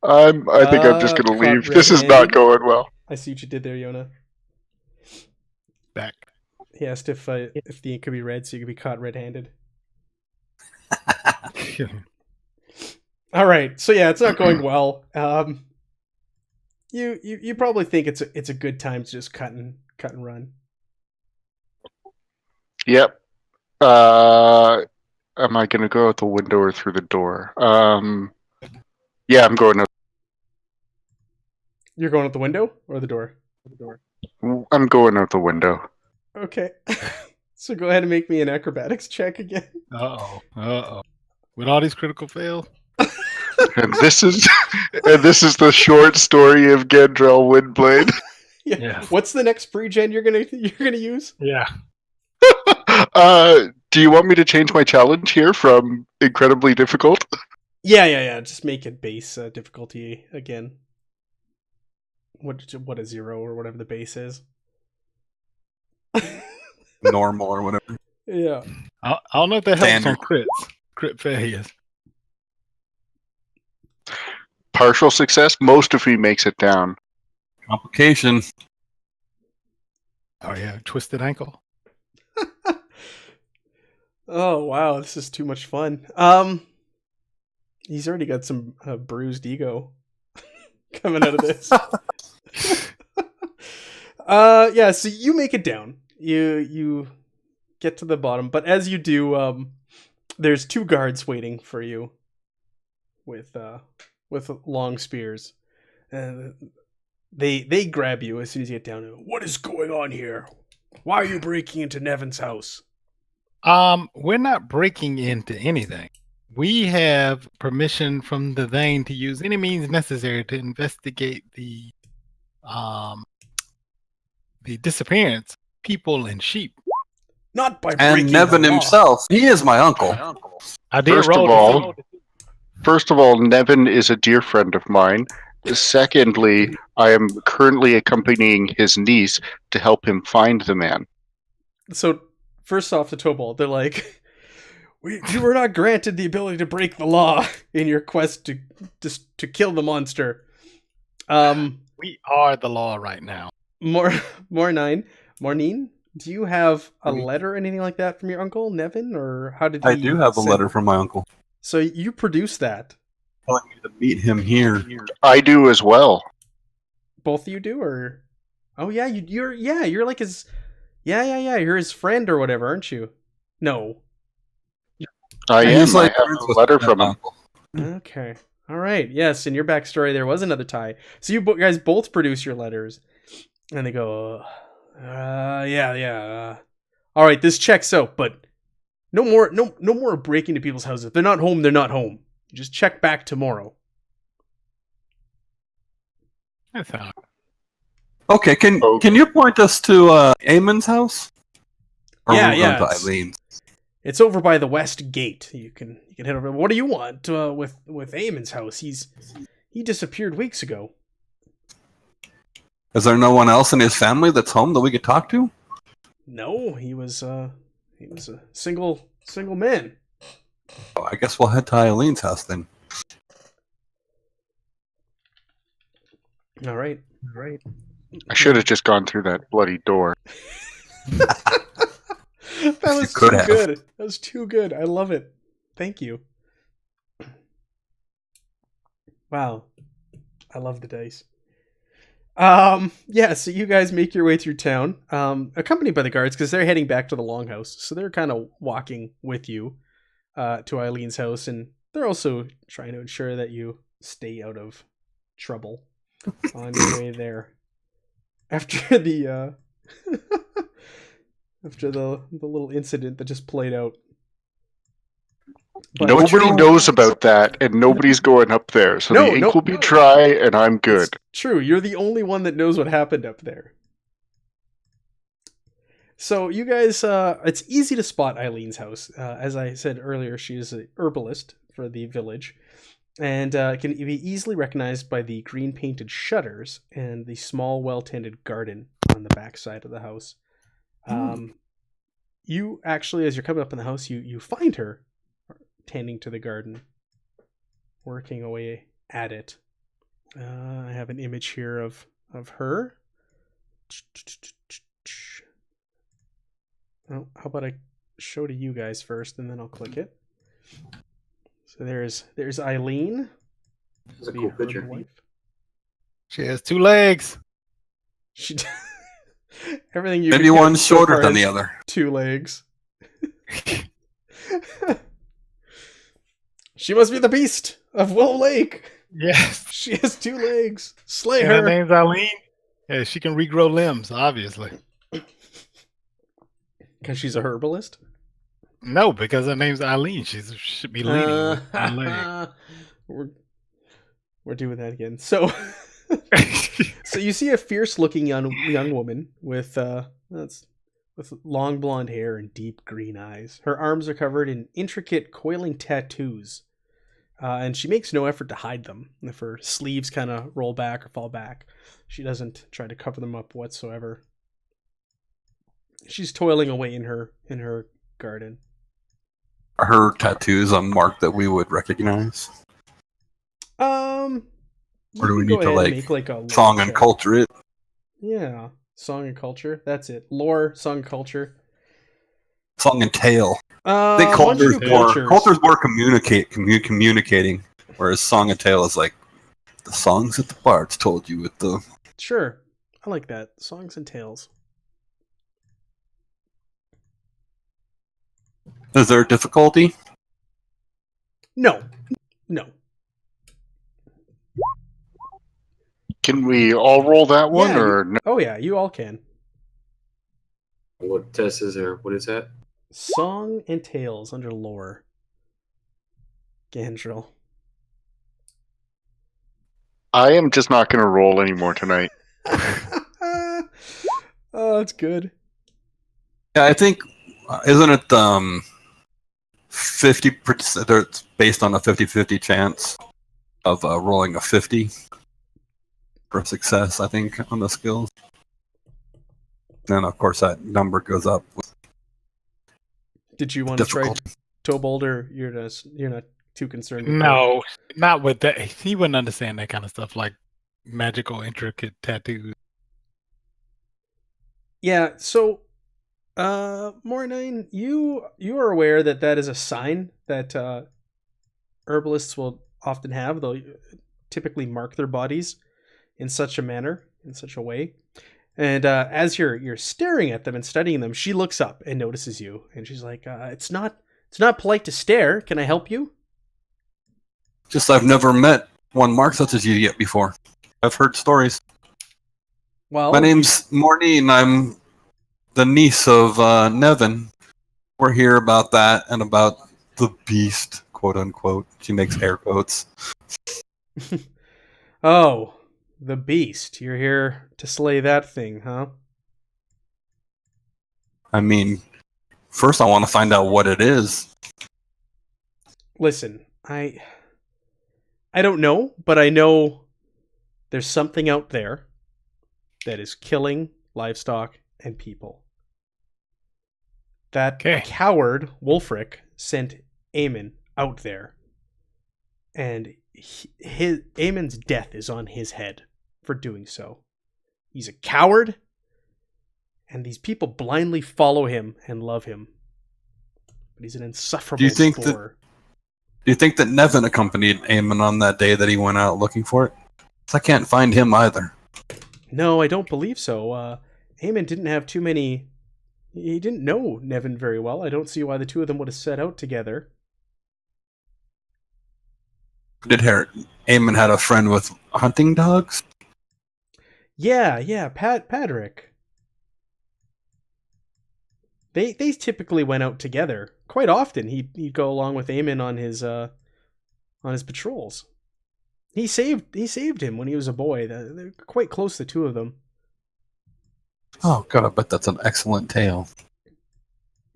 I think I'm just gonna caught leave. This is not red-handed. going well. I see what you did there, Yona. Back. He asked if the ink could be red, so you could be caught red-handed. All right, so yeah, it's not going well. You probably think it's a good time to just cut and run. Yep. Am I going to go out the window or through the door? Yeah, I'm going out. You're going out the window or the door? I'm going out the window. Okay. So go ahead and make me an acrobatics check again. Uh-oh. With all these critical fails? And this is the short story of Gendrell Windblade. Yeah. Yes. What's the next pre-gen you're gonna use? Yeah. Do you want me to change my challenge here from incredibly difficult? Yeah. Just make it base difficulty again. What a 0 or whatever the base is. Normal or whatever. Yeah. I don't know if that helps on Standard. crits. Crit failures. Partial success. Most of he makes it down. Complication. Oh yeah, twisted ankle. Oh wow, this is too much fun. He's already got some bruised ego coming out of this. Yeah, so you make it down. You get to the bottom, but as you do, there's 2 guards waiting for you with long spears. And they grab you as soon as you get down. What is going on here? Why are you breaking into Nevin's house? We're not breaking into anything. We have permission from the Thane to use any means necessary to investigate the disappearance of people and sheep. Not by And breaking Nevin the law. himself, he is my uncle. I did First roll of to all- see. First of all, Nevin is a dear friend of mine. Secondly, I am currently accompanying his niece to help him find the man. So, first off, the Tobal, they're like, you were not granted the ability to break the law in your quest to kill the monster. We are the law right now. Mornine, do you have a letter or anything like that from your uncle, Nevin? Or how did he I do have a send- letter from my uncle So you produced that. telling me to meet him here. I do as well. Both of you do, or? Oh yeah, you're like his. Yeah. You're his friend or whatever, aren't you? No. I Yeah, am. he's I like have friends a with letter my from him. uncle. Okay. All right. Yes, in your backstory there was another tie. So you guys both produce your letters, and they go, yeah. All right, this checks out, but no more breaking into people's houses. If they're not home, they're not home. You just check back tomorrow. That's how. Okay, can you point us to Eamon's house? Or Yeah, we're going yeah, to it's- Eileen's? It's over by the west gate. You can head over. What do you want with Eamon's house? He disappeared weeks ago. Is there no one else in his family that's home that we could talk to? No, he was a single man. Oh, I guess we'll head to Eileen's house then. All right. I should have just gone through that bloody door. That was could too have. good. That was too good. I love it. Thank you. Wow. I love the dice. Yeah, so you guys make your way through town, accompanied by the guards, because they're heading back to the longhouse. So they're kind of walking with you to Eileen's house, and they're also trying to ensure that you stay out of trouble on your way there. After the after the little incident that just played out. But Nobody knows about that, and nobody's going up there. So the ink will be dry, and I'm good. It's true. You're the only one that knows what happened up there. So you guys, it's easy to spot Eileen's house. As I said earlier, she is an herbalist for the village, and can be easily recognized by the green painted shutters and the small, well-tended garden on the back side of the house. You actually, as you're coming up in the house, you find her tending to the garden, working away at it. I have an image here of her. Oh, how about I show to you guys first, and then I'll click it. So there's Eileen. That's a the cool picture. wife. She has 2 legs. She everything you Maybe could get one's so shorter far than has the other. 2 legs. She must be the Beast of Willow Lake. Yes. She has 2 legs. Slay And her her. name's Eileen. Yeah, she can regrow limbs, obviously. Because she's a herbalist. No, because her name's Eileen. She should be leaning with one leg. We're doing that again. So, so you see a fierce-looking young woman with long blonde hair and deep green eyes. Her arms are covered in intricate coiling tattoos, and she makes no effort to hide them. If her sleeves kind of roll back or fall back, she doesn't try to cover them up whatsoever. She's toiling away in her garden. Are her tattoos a mark that we would recognize? Or do we need to make a song and culture it? Yeah, song and culture. That's it. Lore, song, culture. Song and tale. I think culture's more communicating, whereas song and tale is like the songs that the bards told you with the. Sure, I like that. Songs and tales. Is there a difficulty? No. Can we all roll that one, Yeah, or no? Oh yeah, you all can. What test is there? What is that? Song and tales under lore. Gandrel. I am just not going to roll anymore tonight. Oh, that's good. Yeah, I think isn't it 50%? It's based on a 50-50 chance of rolling a 50 for success. I think on the skills. Then of course that number goes up. Did you want to try Tobold, or you're not too concerned with No, not with that. He wouldn't understand that kind of stuff, like magical, intricate tattoos. Yeah, so Mornine, you are aware that is a sign that herbalists will often have. They'll typically mark their bodies in such a manner, in such a way. And as you're staring at them and studying them, she looks up and notices you, and she's like, "It's not polite to stare. Can I help you?" Just I've never met one mark such as you yet before. I've heard stories. Well, my name's Mornine. I'm the niece of Nevin. We're here about that and about the beast, quote unquote. She makes air quotes. Oh, the beast. You're here to slay that thing, huh? I mean, first I want to find out what it is. Listen, I don't know, but I know there's something out there that is killing livestock and people. That coward Wulfric sent Eamon out there, and Eamon's death is on his head for doing so. He's a coward, and these people blindly follow him and love him. But he's an insufferable boor. Do you think that Nevin accompanied Eamon on that day that he went out looking for it? 'Cause I can't find him either. No, I don't believe so. Eamon didn't have too many. He didn't know Nevin very well. I don't see why the two of them would have set out together. Did Eamon had a friend with hunting dogs? Yeah, Padraig. They typically went out together quite often. He'd go along with Eamon on his patrols. He saved him when he was a boy. They're quite close, the two of them. Oh god, I bet that's an excellent tale.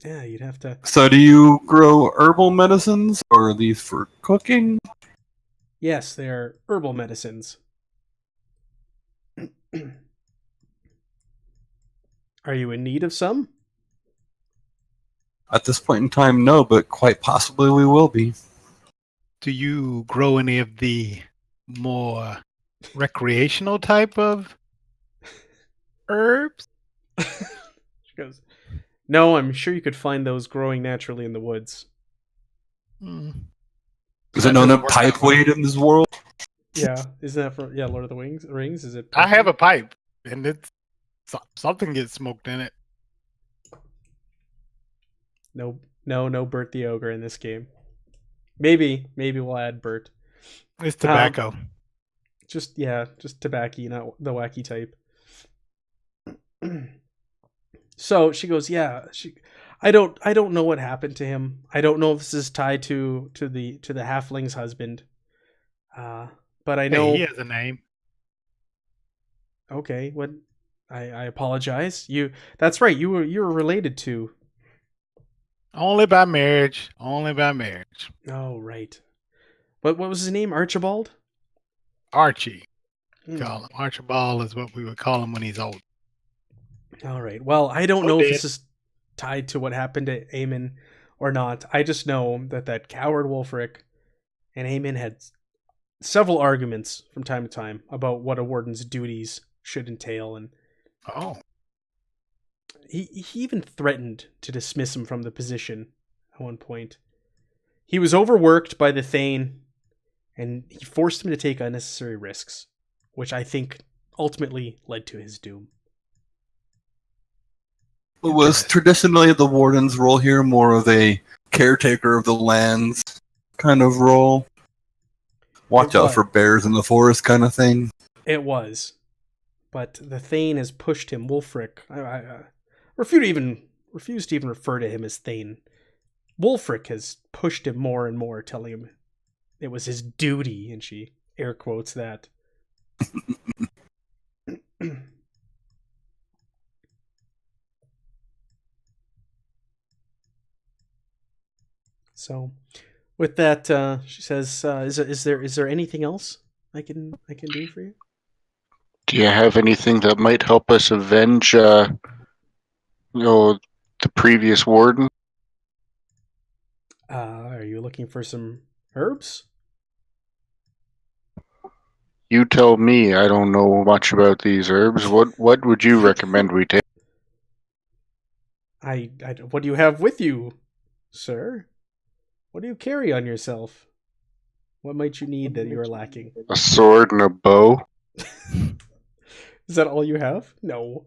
Yeah, you'd have to. So do you grow herbal medicines, or are these for cooking? Yes, they are herbal medicines. Are you in need of some? At this point in time, no, but quite possibly we will be. Do you grow any of the more recreational type of herbs? She goes, "No, I'm sure you could find those growing naturally in the woods." Is it known as pipe weed in this world? Yeah, isn't that from Lord of the Rings? Is it? I have a pipe, and it's something gets smoked in it. No Bert the Ogre in this game. Maybe we'll add Bert. It's tobacco. Just tobacco, not the wacky type. So she goes, yeah. I don't know what happened to him. I don't know if this is tied to the halfling's husband. But I know he has a name. Okay, what? I apologize. That's right. You were related to. Only by marriage. Only by marriage. Oh, right. What was his name? Archibald? Archie. Hmm. Call him. Archibald is what we would call him when he's old. All right. Well, I don't know if this is tied to what happened to Eamon or not. I just know that coward Wulfric and Eamon had several arguments from time to time about what a warden's duties should entail, and he even threatened to dismiss him from the position at one point. He was overworked by the Thane, and he forced him to take unnecessary risks, which I think ultimately led to his doom. Was traditionally the warden's role here more of a caretaker of the lands kind of role? Watch out for bears in the forest kind of thing? It was. But the Thane has pushed him. Wulfric, I refuse to even refer to him as Thane. Wulfric has pushed him more and more, telling him it was his duty, and she air quotes that. So, with that, she says, "Is there anything else I can do for you?" Do you have anything that might help us avenge, the previous warden? Are you looking for some herbs? You tell me. I don't know much about these herbs. What would you recommend we take? What do you have with you, sir? What do you carry on yourself? What might you need that you are lacking? A sword and a bow? Is that all you have? No.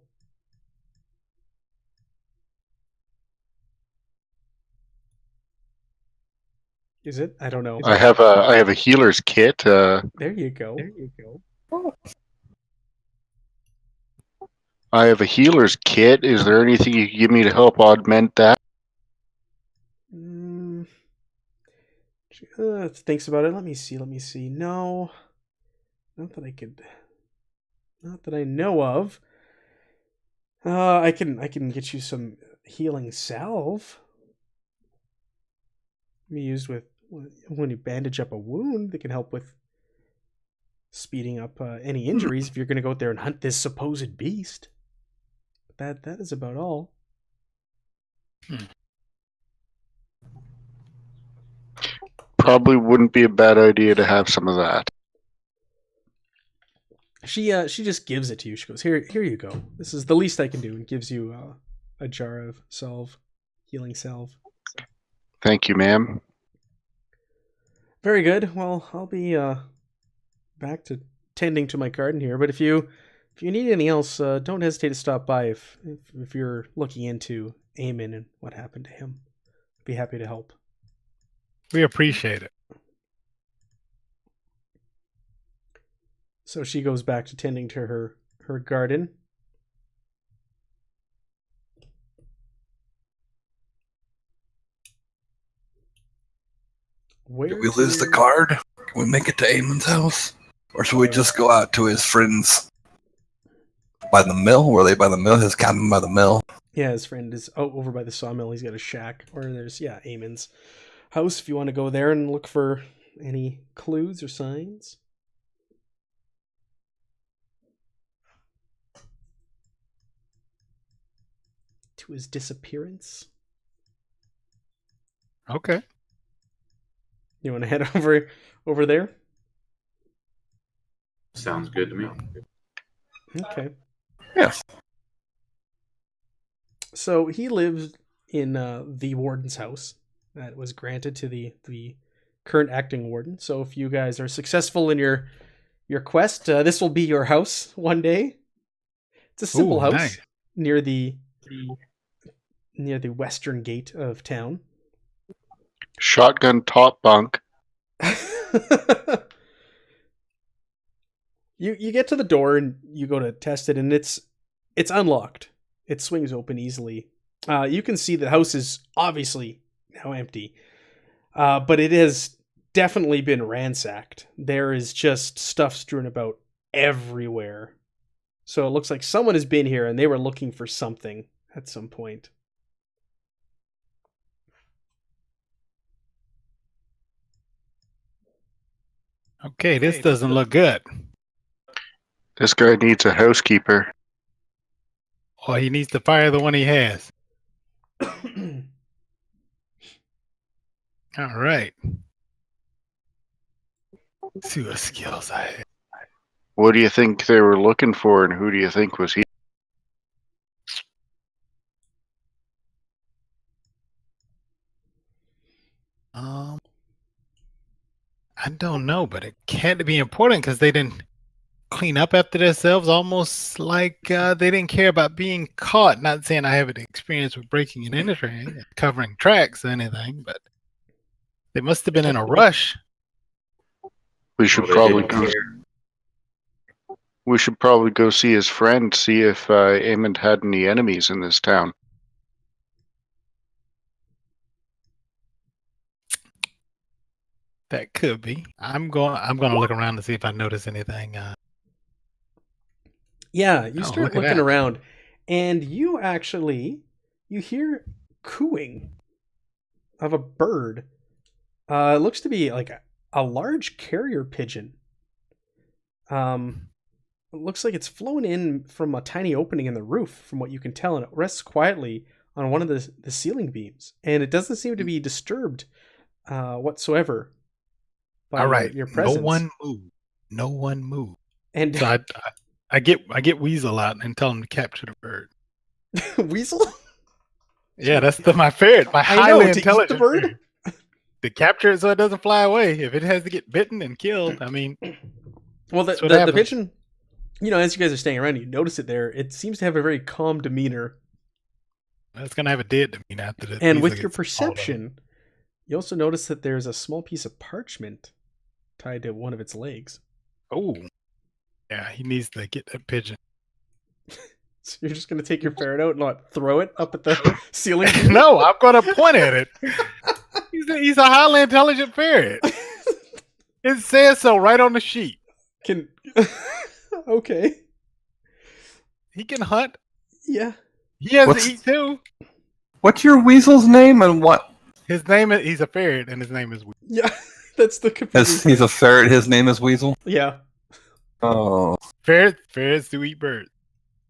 Is it? I don't know. I have a healer's kit. There you go. I have a healer's kit. Is there anything you can give me to help augment that? Thinks about it. Let me see. No, not that I know of. I can get you some healing salve. Be used with when you bandage up a wound. That can help with speeding up any injuries if you're going to go out there and hunt this supposed beast. But that is about all. Probably wouldn't be a bad idea to have some of that. She just gives it to you. She goes, here you go. This is the least I can do, and gives you a jar of healing salve. Thank you, ma'am. Very good. Well, I'll be back to tending to my garden here. But if you need anything else, don't hesitate to stop by if you're looking into Eamon and what happened to him. I'd be happy to help. We appreciate it. So she goes back to tending to her garden. Did we lose the card? Can we make it to Eamon's house? Or should we just go out to his friends by the mill? Were they by the mill? His cabin by the mill? Yeah, his friend is over by the sawmill. He's got a shack. Or there's, Eamon's house if you want to go there and look for any clues or signs. To his disappearance. Okay. You want to head over there? Sounds good to me. Okay. Yes. So he lives in the warden's house that was granted to the current acting warden. So if you guys are successful in your your quest. This will be your house one day. It's a simple Ooh, house nice. near the western gate of town. Shotgun top bunk. You get to the door and you go to test it, and it's unlocked. It swings open easily. You can see the house is obviously now empty, but it has definitely been ransacked. There is just stuff strewn about everywhere. So it looks like someone has been here and they were looking for something at some point. Okay, this doesn't look good. This guy needs a housekeeper. Or he needs to fire the one he has. All right. Let's see what skills I have. What do you think they were looking for, and who do you think was he? I don't know, but it can't be important because they didn't clean up after themselves, almost like they didn't care about being caught. Not saying I have an experience with breaking and entering, covering tracks or anything, but they must have been in a rush. We should Well, they probably didn't go. care. We should probably go see his friend, see if Eamon had any enemies in this town. That could be. I'm going to look around to see if I notice anything. Yeah, you Oh, start look at looking that. around, and you hear cooing of a bird. It looks to be like a large carrier pigeon. It looks like it's flown in from a tiny opening in the roof, from what you can tell, and it rests quietly on one of the ceiling beams, and it doesn't seem to be disturbed whatsoever by All right. your presence. No one move. No one move. And So I get Weasel out and tell him to capture the bird. Weasel? Yeah, that's my ferret. My I know, highly to eat the intelligent bird? ferret. To capture it so it doesn't fly away. If it has to get bitten and killed, I mean, Well, That's what the happens. pigeon, as you guys are staying around, you notice it there. It seems to have a very calm demeanor. it's gonna have a dead demeanor after this. And Weasel with your gets swallowed up. perception, you also notice that there's a small piece of parchment tied to one of its legs. Oh, yeah, he needs to get that pigeon. So you're just going to take your ferret out and not throw it up at the ceiling? No, I'm gonna point at it. He's a highly intelligent ferret. It says so right on the sheet. Can okay. He can hunt. Yeah. He has What's- to eat too. What's your weasel's name and what? His name is he's a ferret and his name is Weasel. Yeah. That's the confusing. He's a ferret. His name is Weasel. Yeah. Oh, Ferrets do eat birds.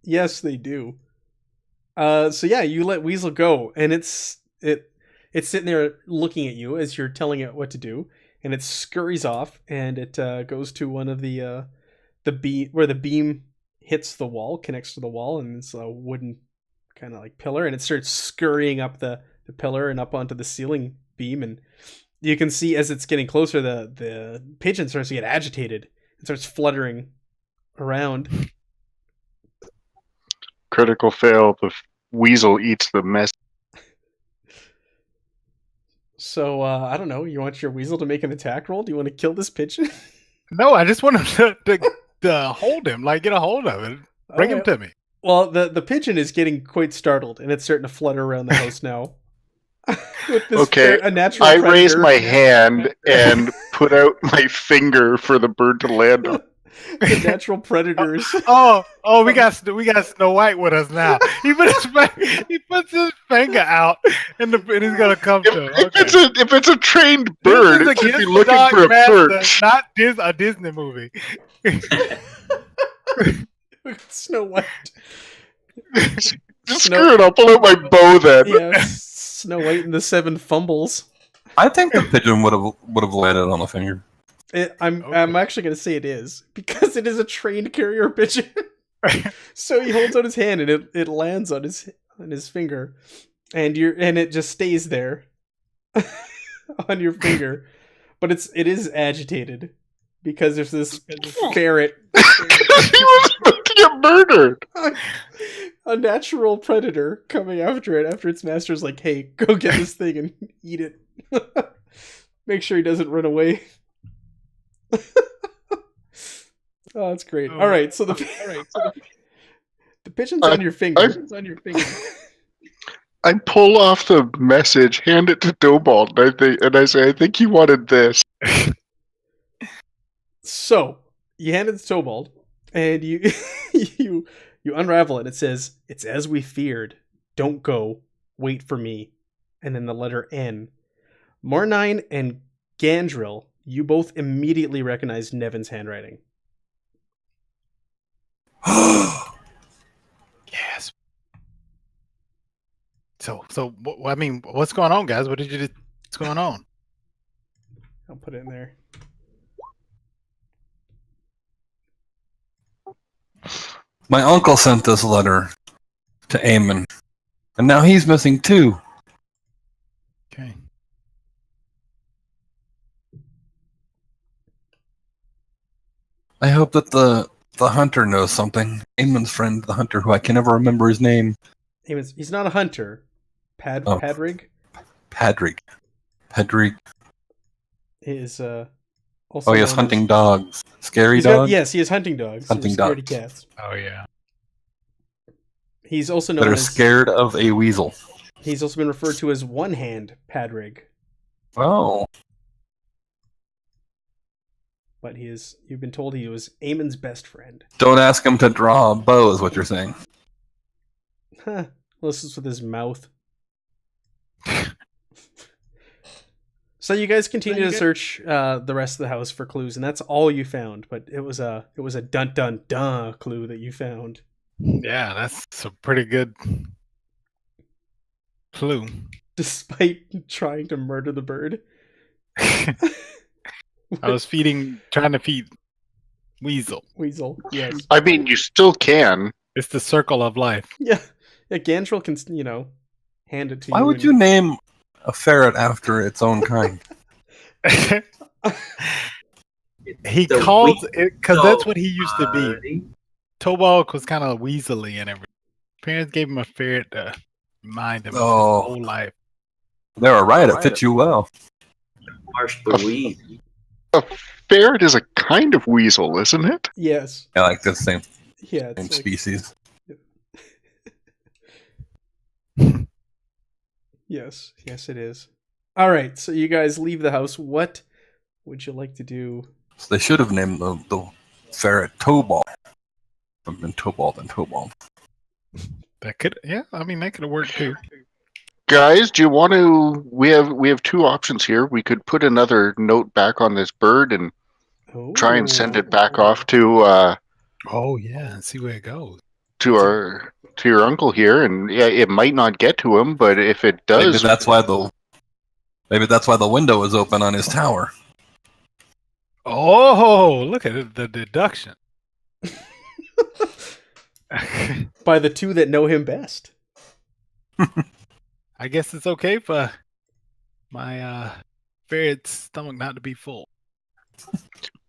Yes, they do. So yeah, you let Weasel go, and it's sitting there looking at you as you're telling it what to do, and it scurries off, and it goes to one of the beam where the beam hits the wall, connects to the wall, and it's a wooden kind of like pillar, and it starts scurrying up the pillar and up onto the ceiling beam, and you can see as it's getting closer, the pigeon starts to get agitated and starts fluttering around. Critical fail. The weasel eats the mess. So, I don't know. You want your weasel to make an attack roll? Do you want to kill this pigeon? No, I just want him to hold him, like get a hold of it. Bring him to me. Well, the pigeon is getting quite startled, and it's starting to flutter around the house now. With this Okay, a natural I predator. raise my hand and put out my finger for the bird to land on. The natural predators. Oh, we got Snow White with us now. He puts his finger out, and he's gonna come to him. If it's a trained bird, This it is should be Against the looking for a Darkmaster, perch. not a Disney movie. Snow White. Screw it, I'll pull out my bow then. Yeah, Snow White and the Seven Fumbles. I think the pigeon would have landed on the finger. I'm actually going to say it is, because it is a trained carrier pigeon. So he holds out his hand and it lands on his finger, and it just stays there on your finger, but it is agitated because there's this ferret, He was about to get murdered. a natural predator coming after it after its master's like, hey, go get this thing and eat it. Make sure he doesn't run away. Oh, that's great. All right, so the pigeon's on your finger. I pull off the message, hand it to Dobald, and I say, I think he wanted this. So you hand it to Tobald, and you you unravel it. It says, "It's as we feared. Don't go. Wait for me." And then the letter N. Mornine and Gandril, you both immediately recognize Nevin's handwriting. Yes. So, I mean, what's going on, guys? What's going on? I'll put it in there. My uncle sent this letter to Eamon, and now he's missing too. Okay. I hope that the hunter knows something. Eamon's friend, the hunter, who I can never remember his name. He's not a hunter. Padraig Padraig is also. Oh, he is known hunting as- dogs. Scary He's got- dogs? yes, he is hunting dogs. Hunting Scaredy dogs. cats. Oh yeah. He's also That known are as. scared of a weasel. He's also been referred to as One Hand Padraig, Oh. but you've been told he was Eamon's best friend. Don't ask him to draw a bow, is what you're saying. Huh. Listens with his mouth. So you guys continue to search the rest of the house for clues, and that's all you found. But it was a dun dun dun clue that you found. Yeah, that's a pretty good clue. Despite trying to murder the bird. I was trying to feed Weasel. Weasel, yes. I mean, you still can. It's the circle of life. Yeah, Gandril can, hand it to you. Why would you name a ferret after its own kind? He The calls weasel. it because that's what he used to be. Tobal was kind of weaselly and everything. Parents gave him a ferret to remind him of his whole life. They were right. It fits you well. Marsh Louise. A ferret is a kind of weasel, isn't it? Yes. I like the same Yeah, it's like, species. yes, it is. All right, so you guys leave the house. What would you like to do? So they should have named the ferret Tobal. I've been Tobald and Tobald. That could, that could have worked too. Guys, do you want to? We have two options here. We could put another note back on this bird and try and send it back off to Oh yeah, and see where it goes. to your uncle here, and yeah, it might not get to him, but if it does, Maybe that's why the window is open on his tower. Oh, look at it, the deduction. By the two that know him best. I guess it's okay for my ferret's stomach not to be full.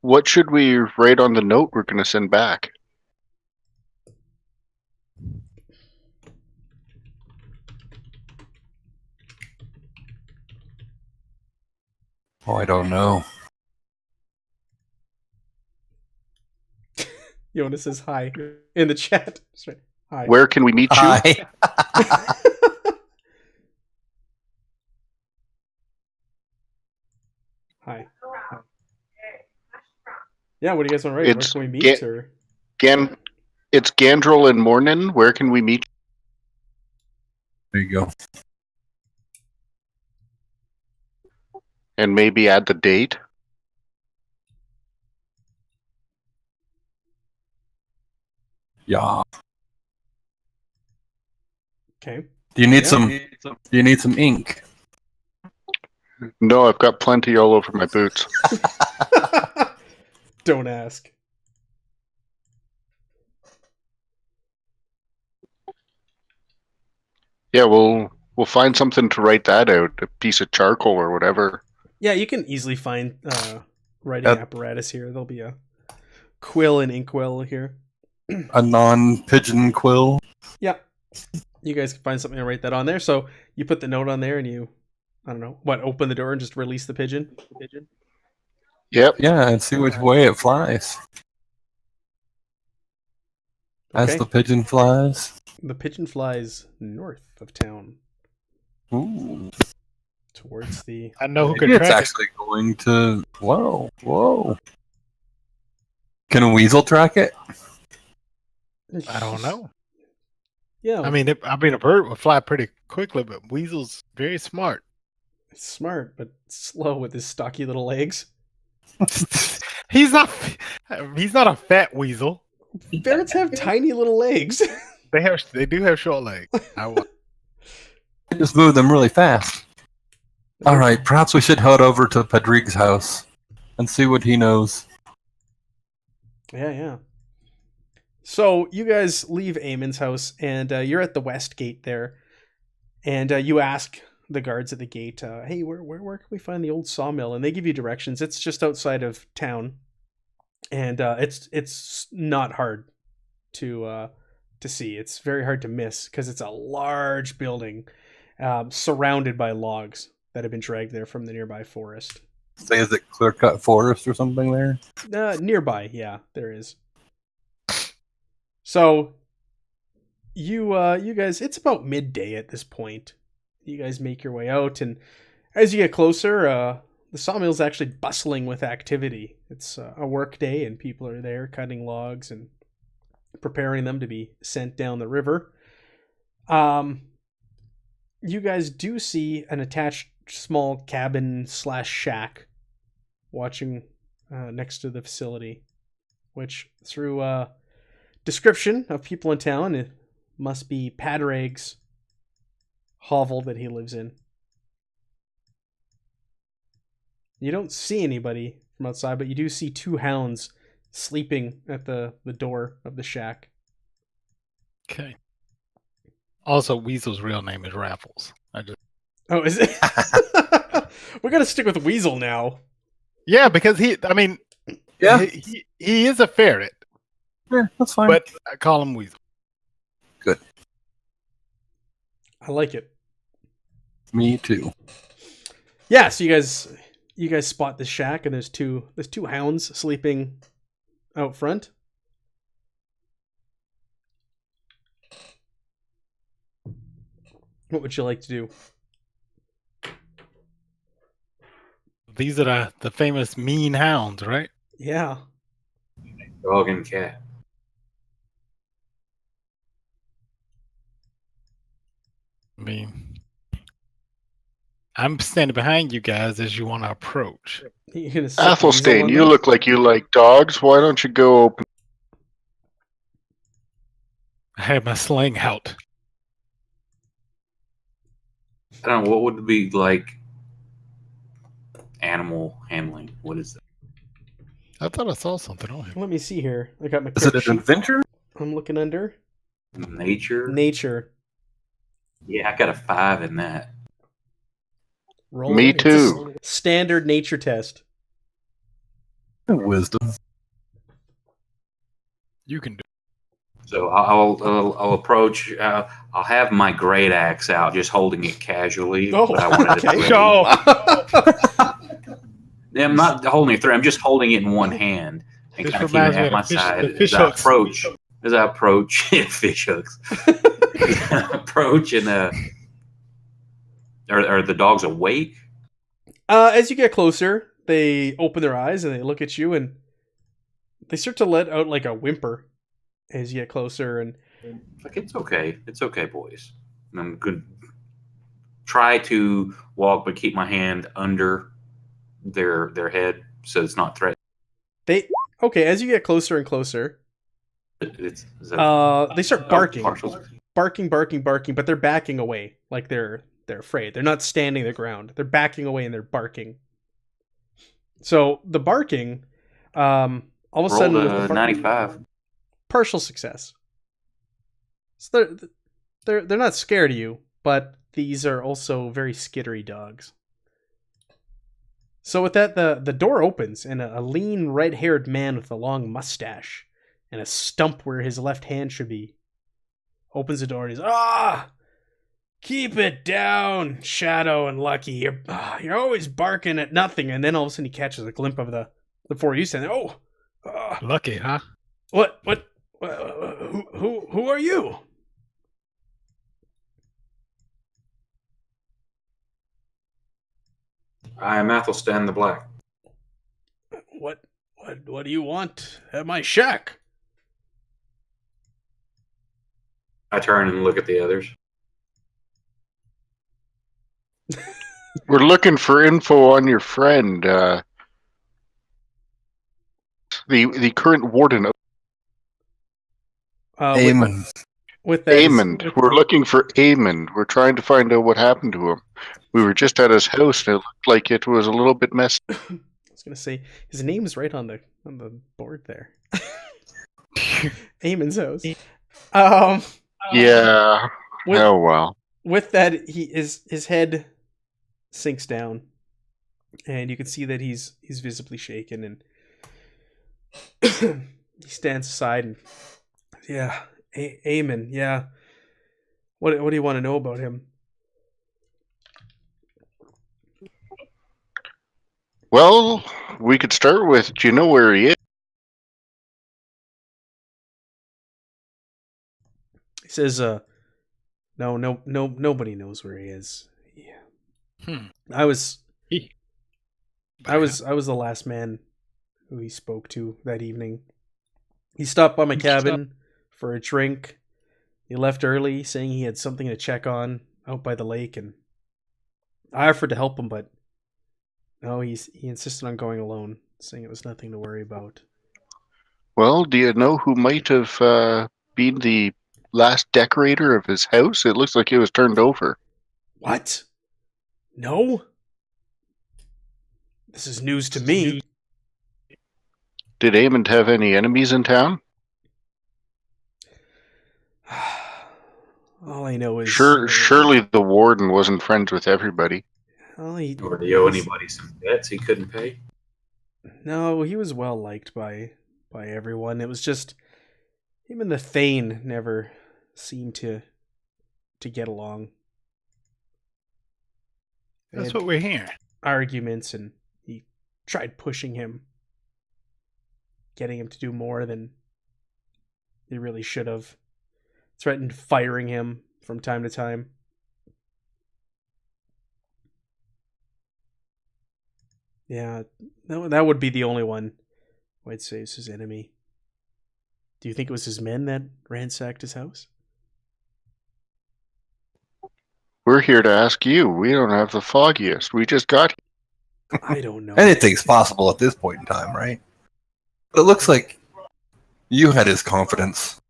what should we write on the note we're going to send back? Oh, I don't know. Jonas says hi in the chat. Sorry. Hi. Where can we meet you? Hi. Hi. Yeah, what do you guys want to write? Where It's can we meet? Or It's Gandril and Mornin. Where can we meet? There you go. And maybe add the date. Yeah. okay. Do you need Yeah. Do you need some ink? No, I've got plenty all over my boots. Don't ask. Yeah, we'll find something to write that out. A piece of charcoal or whatever. Yeah, you can easily find writing apparatus here. There'll be a quill and inkwell here. A non-pigeon quill. Yeah. You guys can find something to write that on there. So you put the note on there and you, I don't know, open the door and just release the pigeon? Yep. Yeah, and see which way it flies. As Okay. the pigeon flies. The pigeon flies north of town Ooh. towards the... I know who Maybe could it's track it. actually going to... Whoa. Can a weasel track it? I don't know. Yeah. I mean, a bird would fly pretty quickly, but weasel's very smart. It's smart, but slow with his stocky little legs. He's not a fat weasel. Ferrets have tiny little legs. They do have short legs. I just move them really fast. All right, perhaps we should head over to Padraig's house and see what he knows. Yeah. So you guys leave Eamon's house, and you're at the west gate there, and you ask the guards at the gate, "Hey, where can we find the old sawmill?" And they give you directions. It's just outside of town, and it's not hard to see. It's very hard to miss because it's a large building surrounded by logs that have been dragged there from the nearby forest. Say, is it clear-cut forest or something there? Nearby, yeah, there is. So you guys, it's about midday at this point. You guys make your way out, and as you get closer, the sawmill's actually bustling with activity. It's a work day, and people are there cutting logs and preparing them to be sent down the river. You guys do see an attached small cabin / shack watching next to the facility, which through description of people in town, it must be Padraig's hovel that he lives in. You don't see anybody from outside, but you do see 2 hounds sleeping at the door of the shack. Okay. Also, Weasel's real name is Raffles. Oh, is it? We're gonna stick with Weasel now. Yeah, because he is a ferret, Yeah, that's fine. but I call him Weasel. Good. I like it. Me too. Yeah, so you guys spot the shack, and there's two hounds sleeping out front. What would you like to do? These are the famous mean hounds, right? Yeah. Dog and cat. I mean, I'm standing behind you guys as you want to approach. You're gonna sit Athelstan, Weasel on you them? look like you like dogs. Why don't you go open? I have my sling out. I don't know, what would it be like animal handling? What is that? I thought I saw something on him. Let me see here. I got my Is it character an sheet. adventure? I'm looking under Nature? nature. Yeah, I got a 5 in that. Roll Me it. It's a too. standard nature test. Wisdom. You can do So I'll approach. I'll have my great axe out, just holding it casually. Oh, but I wanted it okay. ready. Yeah, I'm not holding it through. I'm just holding it in one hand and This kind of keeping reminds it me at of my the fish- side the fish as I hooks. approach. Yeah, fish hooks. Approach and are the dogs awake? As you get closer, they open their eyes and they look at you, and they start to let out like a whimper as you get closer. And Like, it's okay, boys. And I'm good. Try to walk, but keep my hand under their head so it's not threatening. as you get closer and closer, Is that they start barking. partial? barking, but they're backing away like they're afraid. They're not standing their ground. They're backing away and they're barking. So the barking, all of a sudden, Rolled with a the 95. partial success. So they're not scared of you, but these are also very skittery dogs. So with that, the door opens, and a lean, red-haired man with a long mustache and a stump where his left hand should be opens the door and he's, keep it down, Shadow and Lucky. You're always barking at nothing. And then all of a sudden he catches a glimpse of the four of you saying, Lucky, huh? What, who are you? I am Athelstan the Black. What do you want at my shack? I turn and look at the others. We're looking for info on your friend, the current warden of Eamon. With that, Eamon. We're looking for Eamon. We're trying to find out what happened to him. We were just at his house, and it looked like it was a little bit messy. I was gonna say his name's right on the board there. Eamon's house. Yeah. Oh well. With that, his head sinks down, and you can see that he's visibly shaken, and he stands aside and, yeah, Eamon, yeah. What do you want to know about him? Well, we could start with, do you know where he is? He says, no, nobody knows where he is. Yeah. I was the last man who he spoke to that evening. He stopped by my cabin for a drink. He left early, saying he had something to check on out by the lake, and I offered to help him, but no, he insisted on going alone, saying it was nothing to worry about. Well, do you know who might have been the last decorator of his house? It looks like it was turned over. What? No? This is news to me. Did Eamon have any enemies in town? All I know is... Surely the warden wasn't friends with everybody. Or did he owe anybody some debts he couldn't pay? No, he was well liked by everyone. It was just him and the Thane never seemed to get along. That's what we're hearing. Arguments, and he tried pushing him, getting him to do more than he really should have. Threatened firing him from time to time. Yeah, that would be the only one who I'd say is his enemy. Do you think it was his men that ransacked his house? We're here to ask you. We don't have the foggiest. We just got here. I don't know. Anything's possible at this point in time, right? But it looks like you had his confidence,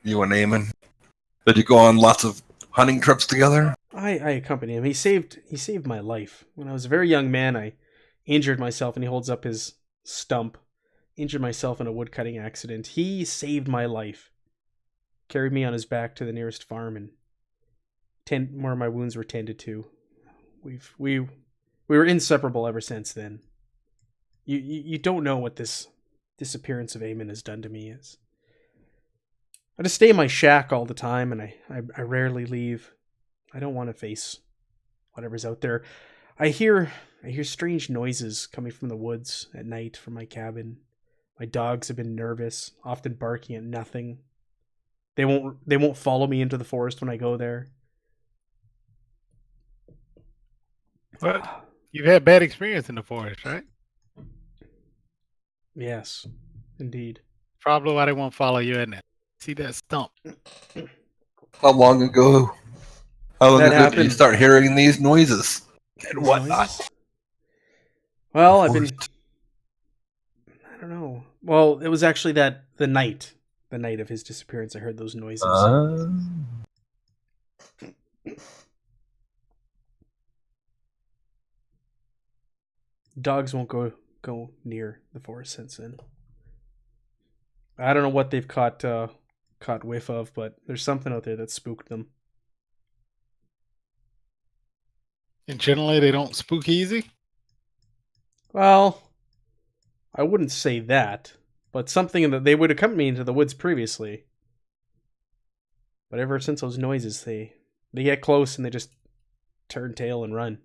you and Eamon. Did you go on lots of hunting trips together? I accompanied him. He saved my life. When I was a very young man, I injured myself, and he holds up his stump. Injured myself in a woodcutting accident. He saved my life. Carried me on his back to the nearest farm, and where my wounds were tended to. We were inseparable ever since then. You don't know what this disappearance of Eamon has done to me. I just stay in my shack all the time, and I rarely leave. I don't want to face whatever's out there. I hear strange noises coming from the woods at night from my cabin. My dogs have been nervous, often barking at nothing. They won't follow me into the forest when I go there. Well, you've had bad experience in the forest, right? Yes, indeed. Probably why they won't follow you in there. See that stump. How long ago did you happened? start hearing these noises and whatnot? Well, I don't know. Well, it was actually the night of his disappearance. I heard those noises. Dogs won't go near the forest since then. I don't know what they've caught whiff of, but there's something out there that spooked them. And generally, they don't spook easy? Well, I wouldn't say that, but something in that they would accompany me into the woods previously. But ever since those noises, they get close and they just turn tail and run.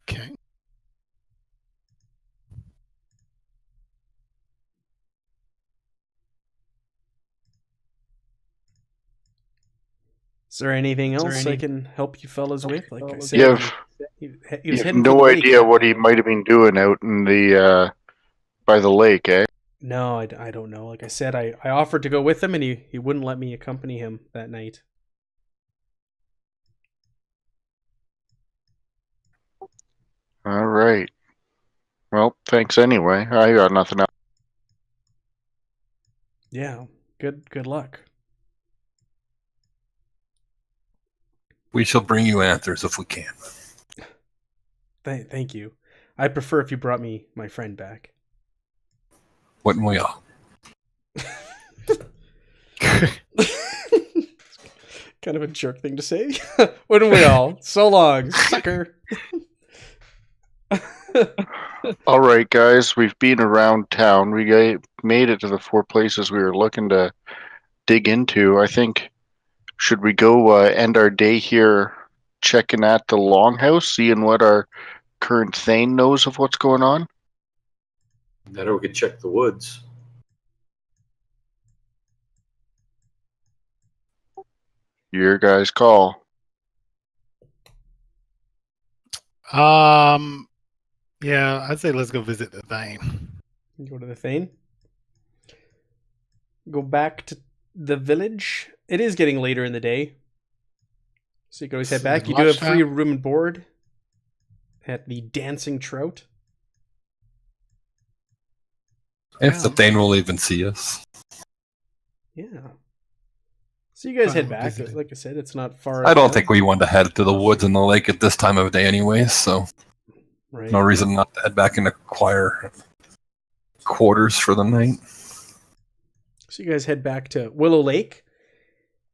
Okay. Is there anything else I can help you fellas with? Like I said, You have, he was you have heading for the no lake idea that what he night. might have been doing out in the by the lake, eh? No, I don't know. Like I said, I offered to go with him, and he wouldn't let me accompany him that night. All right. Well, thanks anyway. I got nothing else. Yeah, good luck. We shall bring you answers if we can. Thank you. I'd prefer if you brought me my friend back. Wouldn't we all? Kind of a jerk thing to say. Wouldn't we all? So long, sucker. All right, guys. We've been around town. Made it to the 4 places we were looking to dig into. I think should we go end our day here checking at the longhouse, seeing what our current Thane knows of what's going on? That or we could check the woods. Your guys' call. Yeah, I'd say let's go visit the Thane. Go to the Thane. Go back to the village. It is getting later in the day, so you can always head back. You do have free room and board at the Dancing Trout. If the Thane will even see us. Yeah. So you guys head Fine, back. visit it. Like I said, it's not far. I don't out. think we want to head to the woods and the lake at this time of day anyways, so Right. no reason not to head back into choir quarters for the night. So you guys head back to Willow Lake,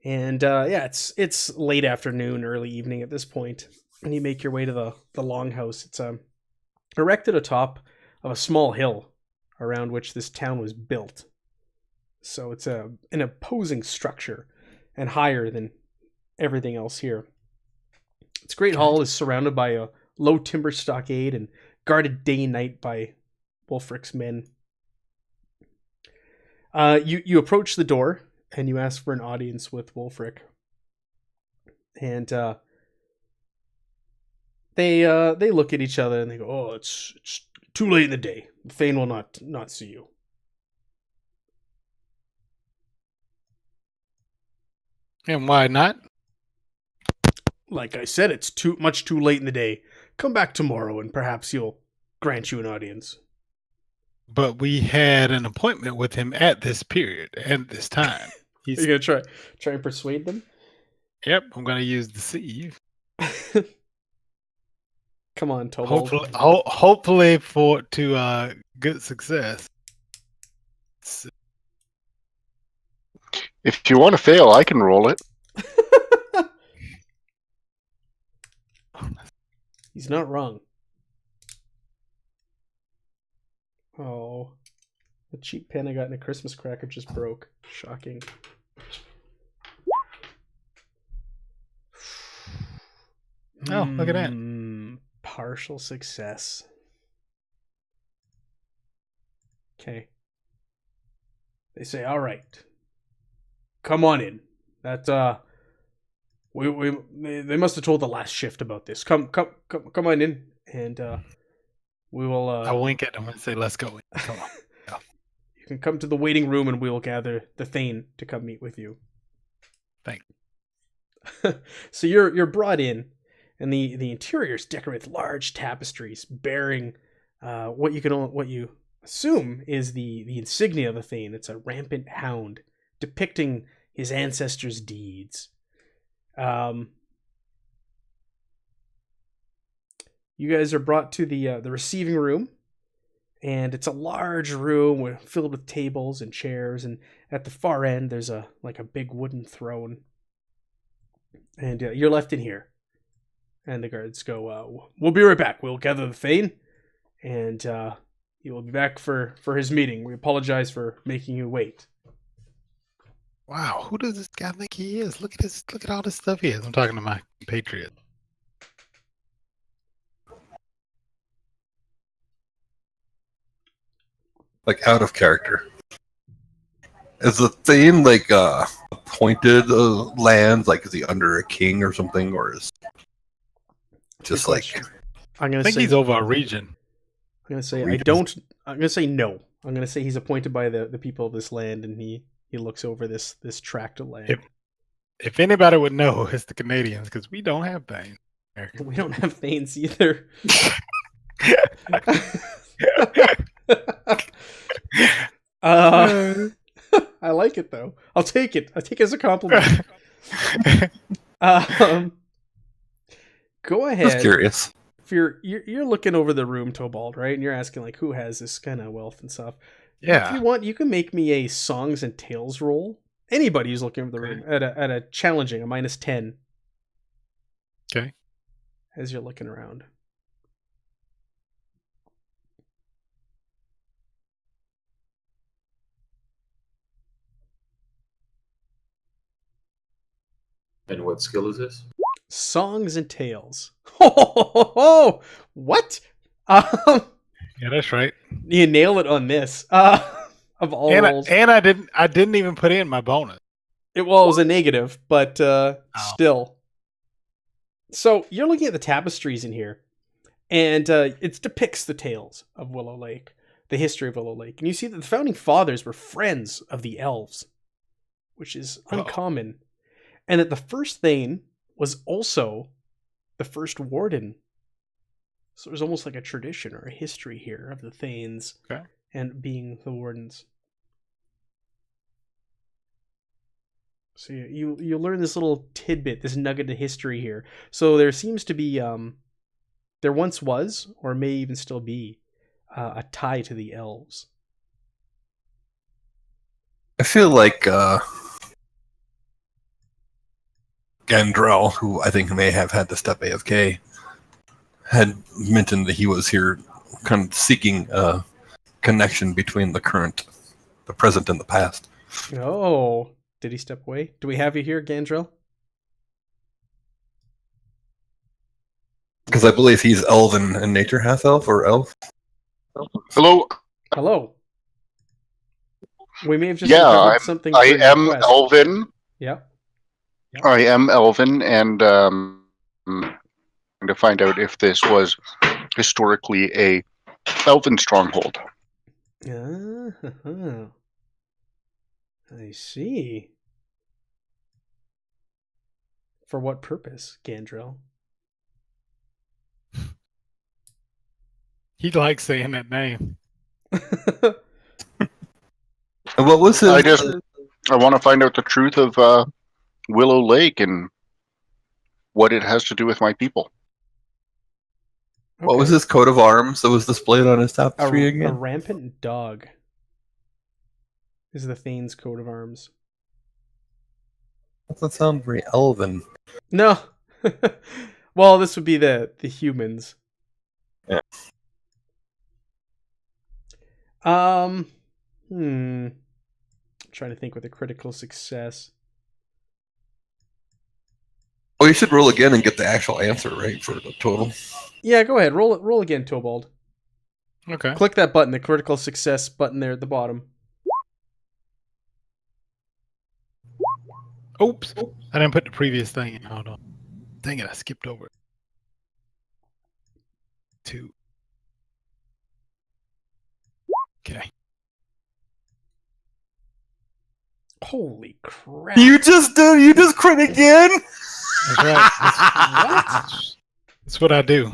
and yeah, it's late afternoon, early evening at this point, and you make your way to the longhouse. It's erected atop of a small hill around which this town was built. So it's an imposing structure and higher than everything else here. Its great hall is surrounded by a low timber stockade and guarded day and night by Wulfric's men. You approach the door and you ask for an audience with Wulfric, and they look at each other and they go, "Oh, it's too late in the day. The Thane will not see you." And why not? Like I said, it's too late in the day. Come back tomorrow, and perhaps he'll grant you an audience. But we had an appointment with him at this period and this time. Are you gonna try and persuade them? Yep, I'm gonna use deceive. Come on, Tobal. Hopefully for to good success. If you want to fail, I can roll it. He's not wrong. Oh, the cheap pen I got in a Christmas cracker just broke. Shocking. Oh, look at that. Partial success. Okay. They say, "All right, come on in." That they must have told the last shift about this. Come on in, and we will. I'll wink at them and say, "Let's go." Come on. You can come to the waiting room, and we will gather the Thane to come meet with you. Thanks. So you're brought in, and the interior is decorated with large tapestries bearing what you assume is the insignia of the Thane. It's a rampant hound depicting his ancestors' deeds. You guys are brought to the receiving room, and it's a large room filled with tables and chairs, and at the far end there's a big wooden throne, and you're left in here. And the guards go, we'll be right back. We'll gather the Thane, and he will be back for his meeting. We apologize for making you wait. Wow, who does this guy think he is? Look at this. Look at all this stuff he has. I'm talking to my compatriot. Like out of character. Is the Thane like appointed lands? Like is he under a king or something, or is just like? I'm gonna I think say he's over a region. I'm gonna say I Regions. don't. I'm gonna say no. I'm gonna say he's appointed by the people of this land, and he looks over this tract of land. If anybody would know, it's the Canadians, because we don't have things. We don't have Thanes either. I like it though. I'll take it. I'll take it as a compliment. Go ahead. Just curious. If you're looking over the room, Tobald, right? And you're asking like who has this kind of wealth and stuff. Yeah. If you want, you can make me a songs and tales roll. Anybody who's looking over the room at a challenging, a -10. Okay. As you're looking around. And what skill is this? Songs and tales. Oh, what? Yeah, that's right. You nail it on this. Of all rolls. I didn't even put in my bonus. It was a negative, but still. So you're looking at the tapestries in here, and it depicts the tales of Willow Lake, the history of Willow Lake. And you see that the founding fathers were friends of the elves, which is uncommon. And that the first Thane was also the first warden. So there's almost like a tradition or a history here of the Thanes and being the wardens. So you learn this little tidbit, this nugget of history here. So there seems to be, there once was, or may even still be, a tie to the elves. I feel like Gandrel, who I think may have had to step AFK, had mentioned that he was here kind of seeking a connection between the present, and the past. Oh, did he step away? Do we have you here, Gandrel? Because I believe he's elven in nature, half elf or elf. Hello. Hello. We may have just Yeah, uncovered something. I for your am quest. elven. Yeah. I am elven, and trying to find out if this was historically a elven stronghold. I see. For what purpose, Gandrel? He likes saying that name. And what was his? I want to find out the truth of Willow Lake and what it has to do with my people. What was his coat of arms that was displayed on his tapestry A again? rampant dog is the Thane's coat of arms. That doesn't sound very elven. No. Well, this would be the humans. Yeah. I'm trying to think with a critical success. Oh, you should roll again and get the actual answer right for the total. Yeah, go ahead. Roll again, Tobald. Okay. Click that button, the critical success button there at the bottom. Oops. I didn't put the previous thing in. Hold on. Dang it, I skipped over it. 2. Okay. Holy crap. You just crit again? That's right. That's what I do.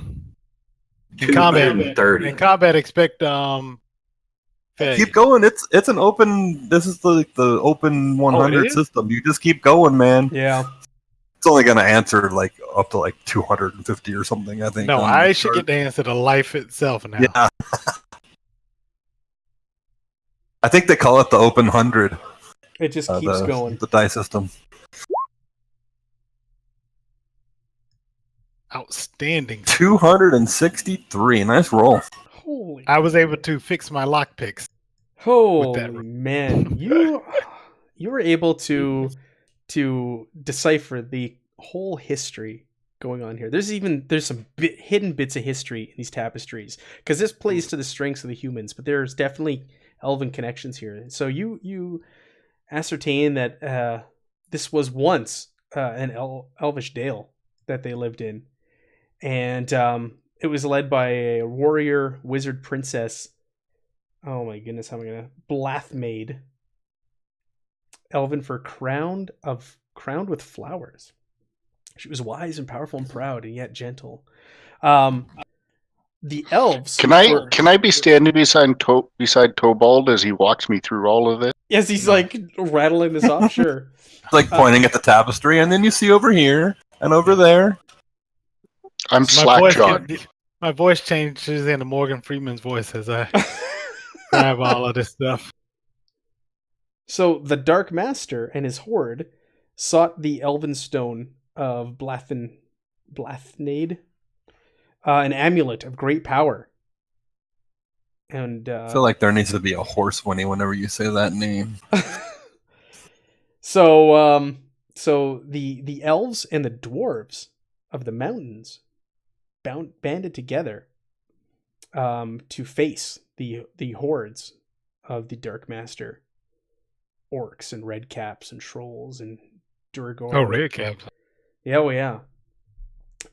In combat, 230. expect failure. Keep going. It's an open. This is the open 100 is? system. You just keep going, man. Yeah. It's only gonna answer like up to like 250 or something. I think. No, on I the should chart. get the answer to life itself now. Yeah. I think they call it the open 100. It just keeps going. The die system. outstanding. 263. Nice roll. Holy, I was able to fix my lockpicks. holy man! You were able to decipher the whole history going on here. There's some hidden bits of history in these tapestries because this plays to the strengths of the humans, but there's definitely elven connections here. So you ascertain that this was once an elvish dale that they lived in, and it was led by a warrior wizard princess. Oh my goodness, how am I gonna Blathmaid? Elven for crowned with flowers. She was wise and powerful and proud, and yet gentle. The elves. Can I be standing beside Tobald as he walks me through all of it? Yes, he's like rattling this off. Sure. It's like pointing at the tapestry, and then you see over here and over there. I'm slack-jawed. My voice changes into Morgan Freeman's voice as I grab all of this stuff. So the Dark Master and his horde sought the elven stone of Blathnaid, an amulet of great power. And I feel like there needs to be a horse whinny whenever you say that name. So the elves and the dwarves of the mountains banded together to face the hordes of the Dark Master, orcs and red caps and trolls and Durgor. Oh, red caps. Yeah, well, yeah.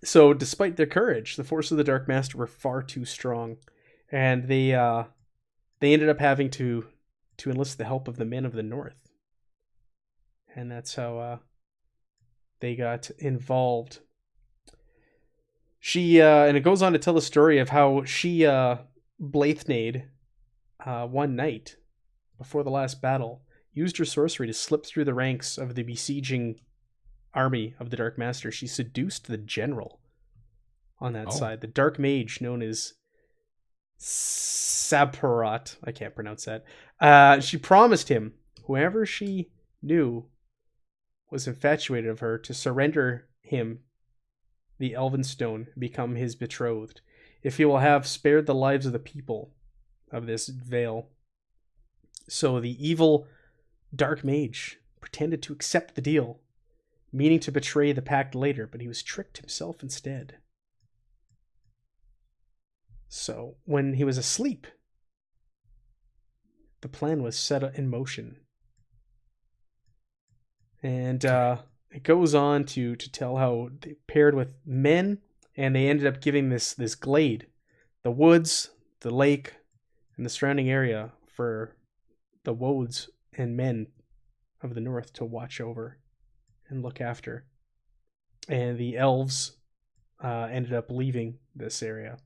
So, despite their courage, the forces of the Dark Master were far too strong, and they ended up having to enlist the help of the men of the North, and that's how they got involved. She and it goes on to tell the story of how she Blathnaid one night before the last battle used her sorcery to slip through the ranks of the besieging army of the Dark Master. She seduced the general on that side, the Dark Mage known as Saparat. I can't pronounce that. She promised him whoever she knew was infatuated of her to surrender him the Elven Stone, become his betrothed, if he will have spared the lives of the people of this vale. So the evil Dark Mage pretended to accept the deal, meaning to betray the pact later, but he was tricked himself instead. So when he was asleep, the plan was set in motion. And it goes on to tell how they paired with men, and they ended up giving this glade, the woods, the lake, and the surrounding area for the woads and men of the North to watch over and look after. And the elves ended up leaving this area.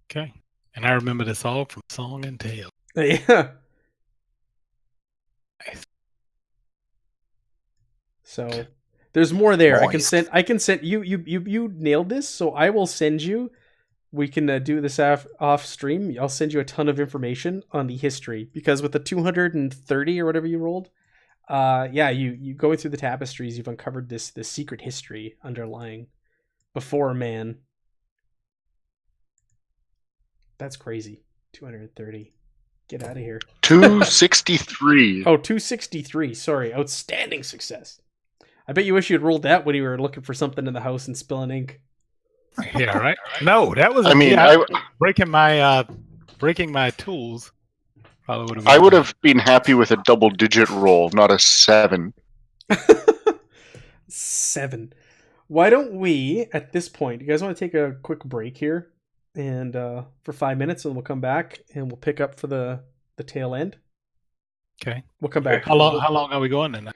Okay. And I remember this all from Song and Tale. Yeah. So there's more there. Moist. I can send you nailed this, so I will send you. We can do this off stream. I'll send you a ton of information on the history, because with the 230 or whatever you rolled, you going through the tapestries, you've uncovered this secret history underlying before man. That's crazy. 230. Get out of here. 263. Oh, 263. Sorry. Outstanding success. I bet you wish you had rolled that when you were looking for something in the house and spilling ink. Yeah, right. No, that was. Breaking my tools. Probably would have. I would have been happy with a double-digit roll, not a 7. 7. Why don't we, at this point, you guys want to take a quick break here, and for 5 minutes, and we'll come back and we'll pick up for the tail end. Okay. We'll come back. How long are we going then?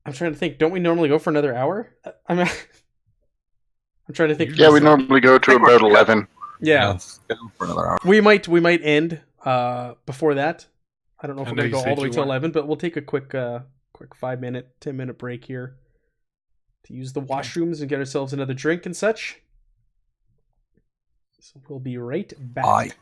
I'm trying to think. Don't we normally go for another hour? I'm trying to think. Yeah, we normally go to about 11. Yeah. Let's go for another hour. We might end before that. I don't know if I we're know going to you go all said the way you to weren't. 11, but we'll take a quick 5-minute, 10-minute break here to use the washrooms and get ourselves another drink and such. So we'll be right back. Bye.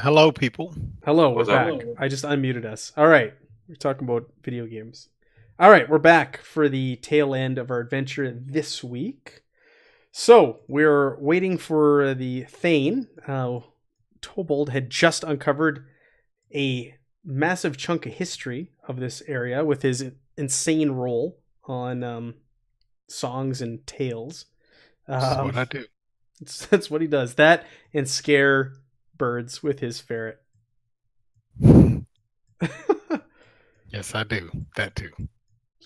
Hello, people. Hello, we're What's up? back. I just unmuted us. All right, we're talking about video games. All right, we're back for the tail end of our adventure this week. So we're waiting for the Thane. Tobold had just uncovered a massive chunk of history of this area with his insane roll on songs and tales. That's what I do. That's what he does. That and scare birds with his ferret. Yes, I do. That too.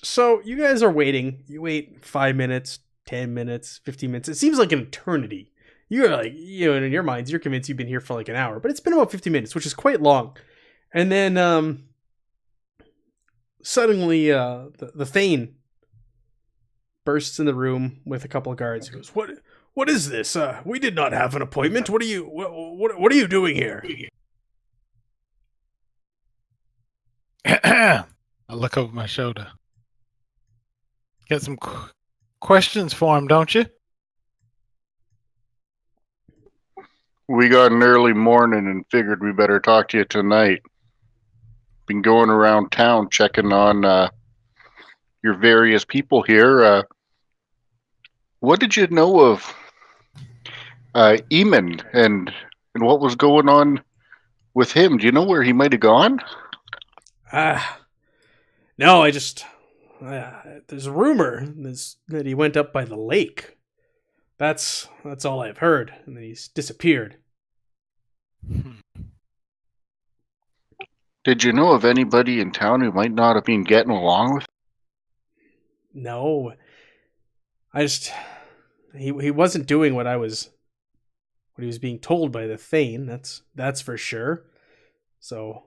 So you guys are waiting. You wait 5 minutes, 10 minutes, 15 minutes. It seems like an eternity. You're like, in your minds, you're convinced you've been here for like an hour, but it's been about 50 minutes, which is quite long. And then suddenly the Thane bursts in the room with a couple of guards. He goes, What is this? We did not have an appointment. What are you doing here? I look over my shoulder. Got some questions for him, don't you? We got an early morning and figured we better talk to you tonight. Been going around town checking on your various people here. What did you know of Eamon and what was going on with him? Do you know where he might have gone? No, I just... there's a rumor that he went up by the lake. That's all I've heard. And then he's disappeared. Did you know of anybody in town who might not have been getting along with him? No. He wasn't doing what he was being told by the Thane, that's for sure. So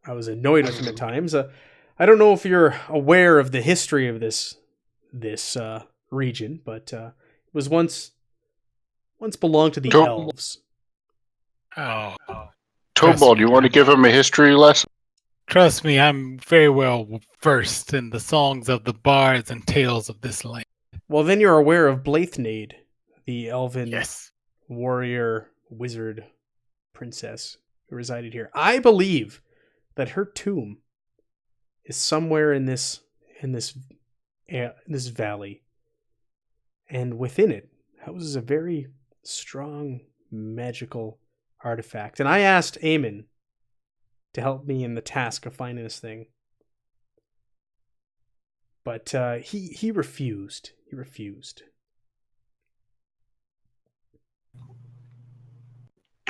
I was annoyed with him at times. I don't know if you're aware of the history of this region, but it was once belonged to the elves. Oh. Tobal, do you want to give him a history lesson? Trust me, I'm very well versed in the songs of the bards and tales of this land. Well, then you're aware of Blaithnade, the elven Yes. warrior, wizard, princess who resided here. I believe that her tomb is somewhere in this valley, and within it houses a very strong magical artifact. And I asked Eamon to help me in the task of finding this thing, but he refused. He refused.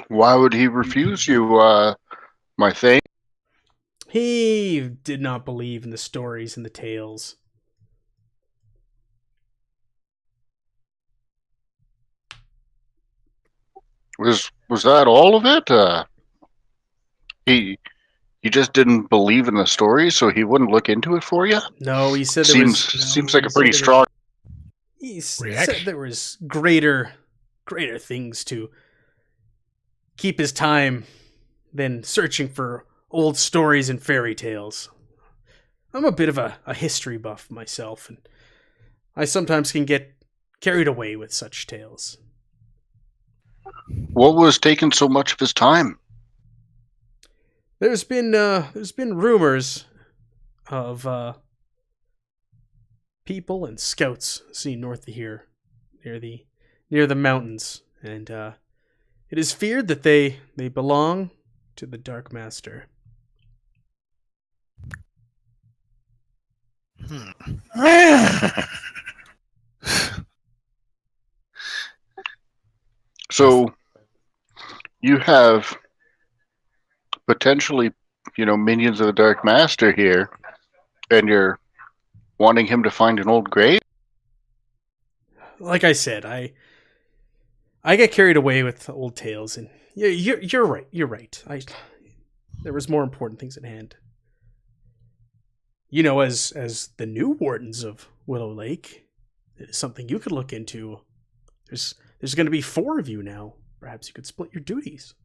Why would he refuse you, my thing? He did not believe in the stories and the tales. Was that all of it? He just didn't believe in the story, so he wouldn't look into it for you? No, he said Seems like a pretty strong... He said Reaction. there was greater things to keep his time than searching for old stories and fairy tales. I'm a bit of a history buff myself, and I sometimes can get carried away with such tales. What was taking so much of his time? There's been rumors of people and scouts seen north of here, near the mountains, and it is feared that they belong to the Darkmaster. So you have potentially, minions of the Dark Master here, and you're wanting him to find an old grave? Like I said, I get carried away with old tales, and you're right. You're right. There was more important things at hand. As the new wardens of Willow Lake, it is something you could look into. There's going to be 4 of you now. Perhaps you could split your duties.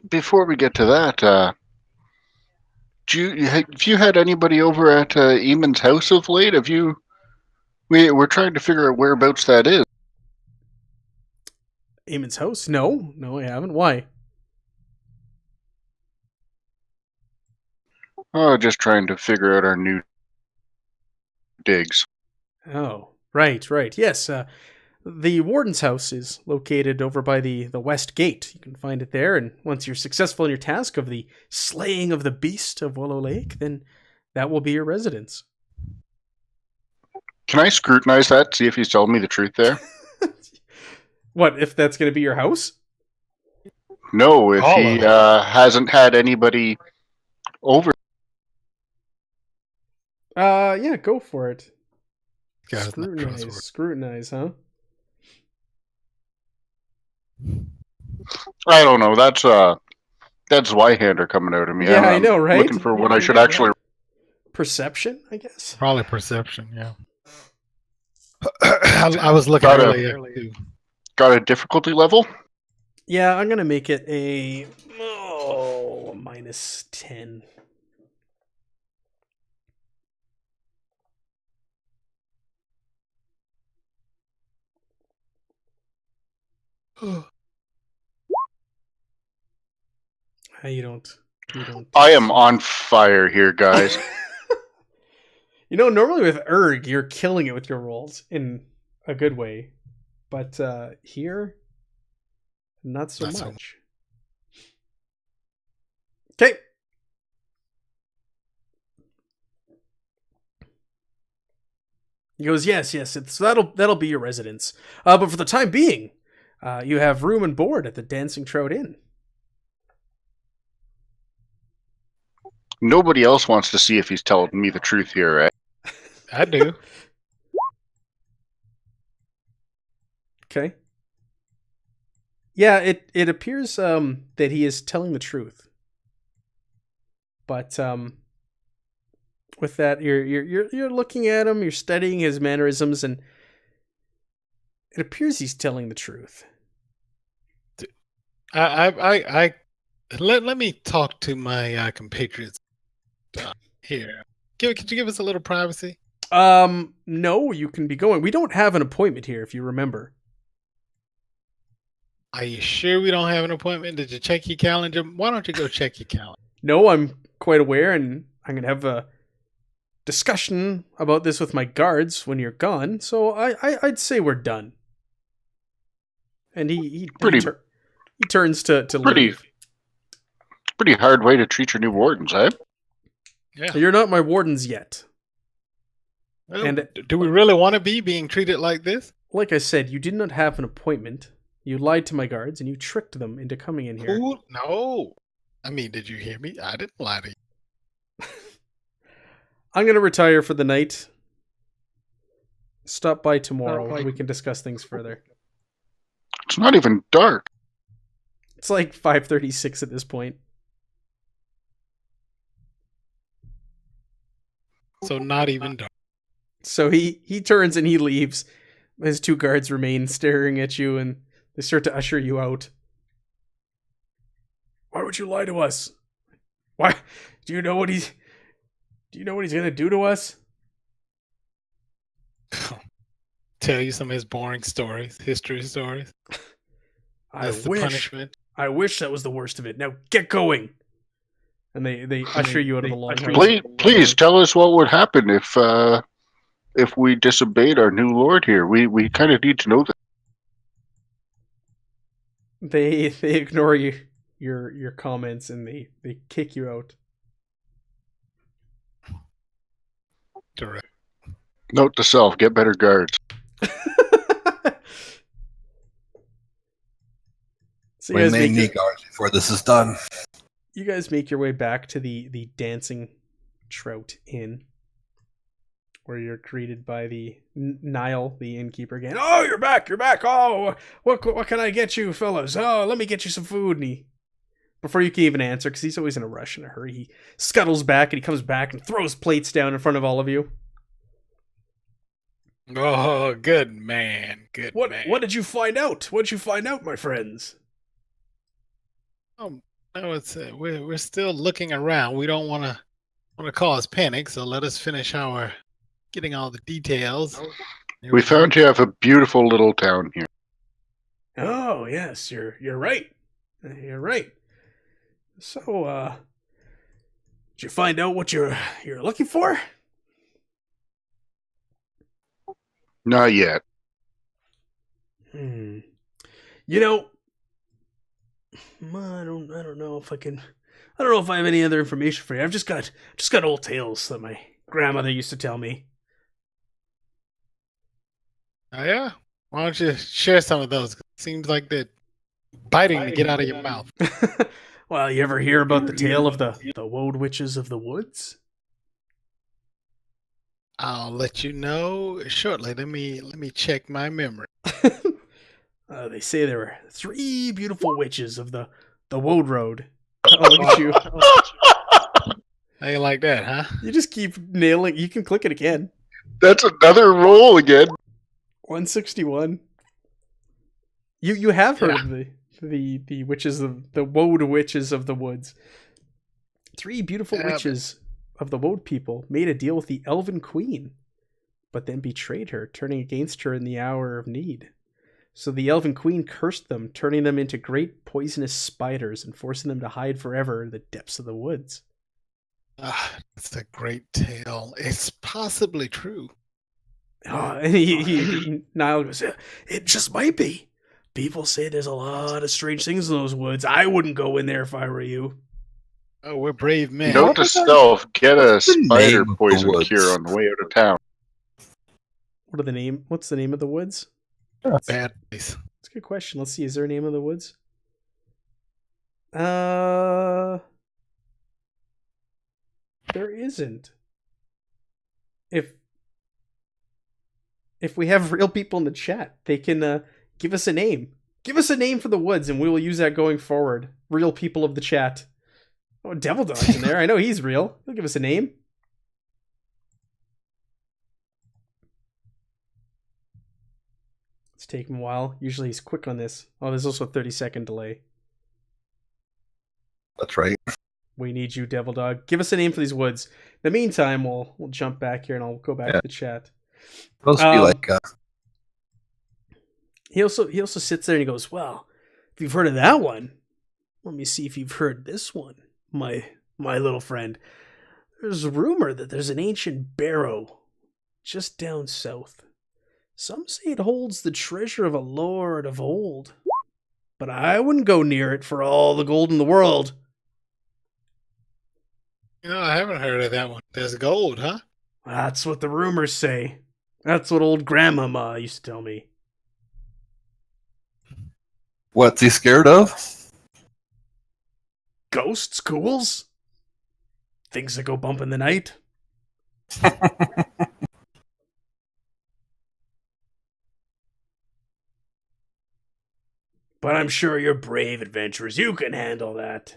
Before we get to that, have you had anybody over at Eamon's house of late? We're trying to figure out whereabouts that is. Eamon's house? No, I haven't. Why? Oh, just trying to figure out our new digs. Oh, right. Yes, the warden's house is located over by the west gate. You can find it there, and once you're successful in your task of the slaying of the Beast of Willow Lake, then that will be your residence. Can I scrutinize that, see if he's telling me the truth there? What, if that's going to be your house? No, if All he of it. hasn't had anybody over. Yeah, go for it. Guy's not trustworthy. Scrutinize, huh? I don't know. That's Zweihander coming out of me. Yeah, I know, right? Looking for what I should actually. Perception, I guess. Probably perception, yeah. I was looking Got a- earlier too. Got a difficulty level? Yeah, I'm gonna make it a -10. You don't. I am on fire here, guys. You know, normally with Erg, you're killing it with your rolls in a good way, but here, not so much. Okay. He goes, yes. It's that'll be your residence. But for the time being, you have room and board at the Dancing Trout Inn. Nobody else wants to see if he's telling me the truth here, right? I do. Okay. Yeah, it appears that he is telling the truth. But with that, you're looking at him, you're studying his mannerisms, and it appears he's telling the truth. I let me talk to my compatriots here. Could you give us a little privacy? No, you can be going. We don't have an appointment here, if you remember. Are you sure we don't have an appointment? Did you check your calendar? Why don't you go check your calendar? No, I'm quite aware, and I'm gonna have a discussion about this with my guards when you're gone. So I'd say we're done. And he turns to leave. Pretty hard way to treat your new wardens, eh? Yeah. You're not my wardens yet. Well, And do we really want to be being treated like this? like I said, you did not have an appointment. You lied to my guards and you tricked them into coming in here. Who? No. I mean, did you hear me? I didn't lie to you. I'm going to retire for the night. Stop by tomorrow and we can discuss things further. It's not even dark. It's like 5:36 at this point. So not even dark. So he turns and he leaves. His two guards remain staring at you and they start to usher you out. Why would you lie to us? Why? Do you know what he's gonna do to us? Tell you some of his boring stories, history stories. That's the wish punishment. I wish that was the worst of it. Now get going. And they usher you out of the longhouse. Please tell us what would happen if we disobeyed our new lord here. We kind of need to know that. They ignore your comments and they kick you out. Direct. Note to self: get better guards. So We may need guards before this is done. you guys make your way back to the Dancing Trout Inn, where you're greeted by the Niall, the innkeeper again. Oh, you're back! Oh, what can I get you, fellas? Oh, let me get you some food. And before you can even answer, because he's always in a rush and a hurry, he scuttles back and he comes back and throws plates down in front of all of you. Oh, good man. Good What man. did you find out? What did you find out, my friends? No, it's we're still looking around. We don't want to cause panic, so let us finish our getting all the details. We found you have a beautiful little town here. Oh, yes, you're right. You're right. So, did you find out what you're looking for? Not yet. You know, I don't know if I can. I don't know if I have any other information for you. I've just got old tales that my grandmother used to tell me. Oh yeah. Why don't you share some of those? Seems like they're biting to get out of your mouth. Well, you ever hear about the tale of the Woad Witches of the Woods? I'll let you know shortly. Let me check my memory. They say there were 3 beautiful witches of the Woad Road. Oh, look at you. How you like that, huh? You just keep nailing. You can click it again. That's another roll again. 161. You have heard of the witches of the Woad Witches of the Woods. 3 beautiful witches of the Woad people made a deal with the Elven Queen, but then betrayed her, turning against her in the hour of need. So the Elven Queen cursed them, turning them into great poisonous spiders and forcing them to hide forever in the depths of the woods. That's a great tale. It's possibly true. Oh, and Niall goes, it just might be. People say there's a lot of strange things in those woods. I wouldn't go in there if I were you. Oh, we're brave men. Note to self: get a spider name of poison the woods? cure on the way out of town. What's the name of the woods? Bad place. That's a good question. Let's see. Is there a name of the woods? There isn't. If we have real people in the chat, they can give us a name. Give us a name for the woods, and we will use that going forward. Real people of the chat. Oh, Devil Dog's in there. I know he's real. He'll give us a name. It's taking a while. Usually he's quick on this. Oh, there's also a 30-second delay. That's right. We need you, Devil Dog. Give us a name for these woods. In the meantime, we'll jump back here and I'll go back to the chat. Supposed to be like He also sits there and he goes, well, if you've heard of that one, let me see if you've heard this one, my little friend. There's a rumor that there's an ancient barrow just down south. Some say it holds the treasure of a lord of old, but I wouldn't go near it for all the gold in the world. I haven't heard of that one. There's gold, huh? That's what the rumors say. That's what old Grandmama used to tell me. what's he scared of? Ghosts, ghouls, things that go bump in the night. But I'm sure you're brave adventurers. You can handle that.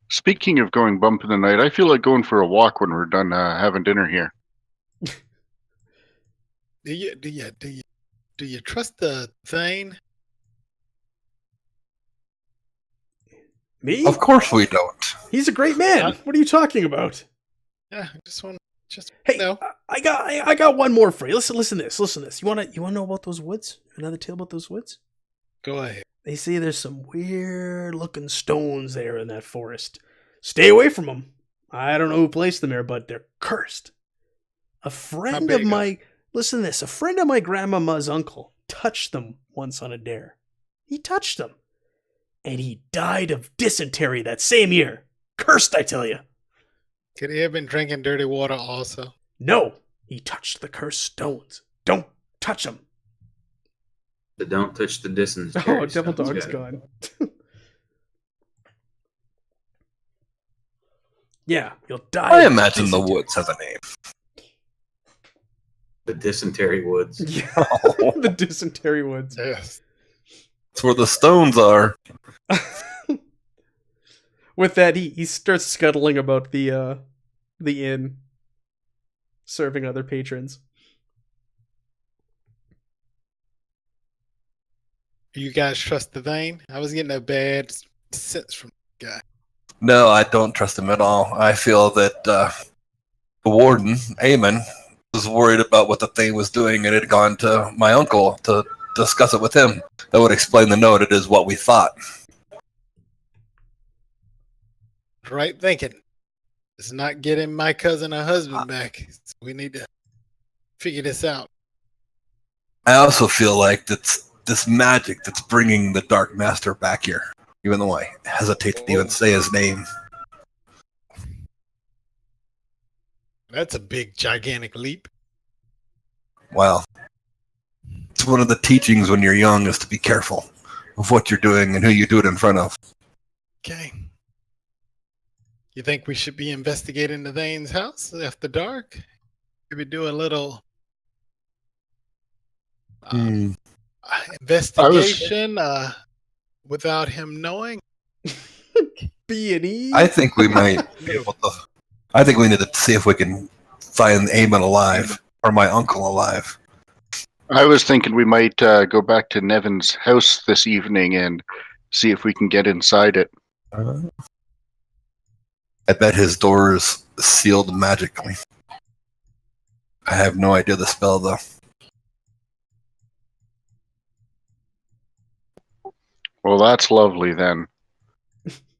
Speaking of going bump in the night, I feel like going for a walk when we're done having dinner here. Do you trust the Thane? Me? Of course we don't. He's a great man. What are you talking about? Yeah, I just want Hey, no. I got one more for you. Listen to this. You wanna know about those woods? Another tale about those woods? Go ahead. They say there's some weird looking stones there in that forest. Stay away from them. I don't know who placed them there, but they're cursed. A friend of my grandmama's uncle touched them once on a dare. He touched them, and he died of dysentery that same year. Cursed, I tell you. Could he have been drinking dirty water also? No, he touched the cursed stones. Don't touch them. But don't touch the dysentery. Oh, Devil stones, Dog's yeah. gone. Yeah, you'll die. I of imagine the dysentery. woods has a name. The dysentery woods. Yeah, the dysentery woods. Yes. It's where the stones are. With that, he starts scuttling about the inn, serving other patrons. You guys trust the Thane? I was getting a bad sense from the guy. No, I don't trust him at all. I feel that the The warden, Eamon, was worried about what the Thane was doing and had gone to my uncle to discuss it with him. That would explain the note. It is what we thought. Right thinking. It's not getting my cousin or husband back. So we need to figure this out. I also feel like that's this magic that's bringing the Darkmaster back here, even though I hesitate to even say his name. That's a big, gigantic leap. Well, it's one of the teachings when you're young is to be careful of what you're doing and who you do it in front of. Okay. You think we should be investigating the Thane's house after dark? Maybe do a little investigation without him knowing? B&E? I think we might be able to. I think we need to see if we can find Eamon alive or my uncle alive. I was thinking we might go back to Nevin's house this evening and see if we can get inside it. I bet his door is sealed magically. I have no idea the spell, though. Well, that's lovely then.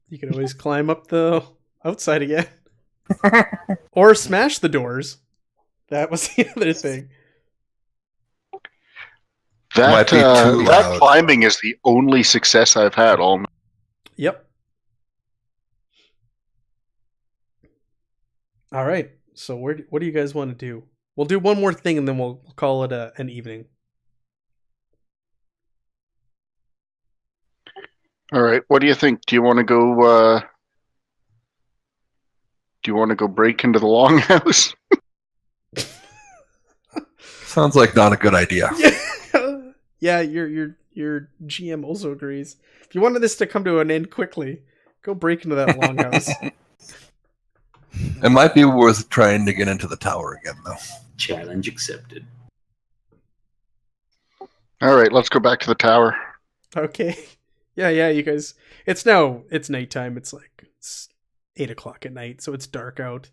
You can always climb up the outside again. Or smash the doors. That was the other thing. That Might be too that loud. climbing is the only success I've had all night. Yep. All right. So what do you guys want to do? We'll do one more thing and then we'll call it an evening. All right. What do you think? Do you want to go? Do you want to go break into the longhouse? Sounds like not a good idea. Yeah, your GM also agrees. If you wanted this to come to an end quickly, go break into that longhouse. It might be worth trying to get into the tower again, though. Challenge accepted. All right. Let's go back to the tower. Okay. Yeah, you guys. It's nighttime. It's 8:00 at night, so it's dark out.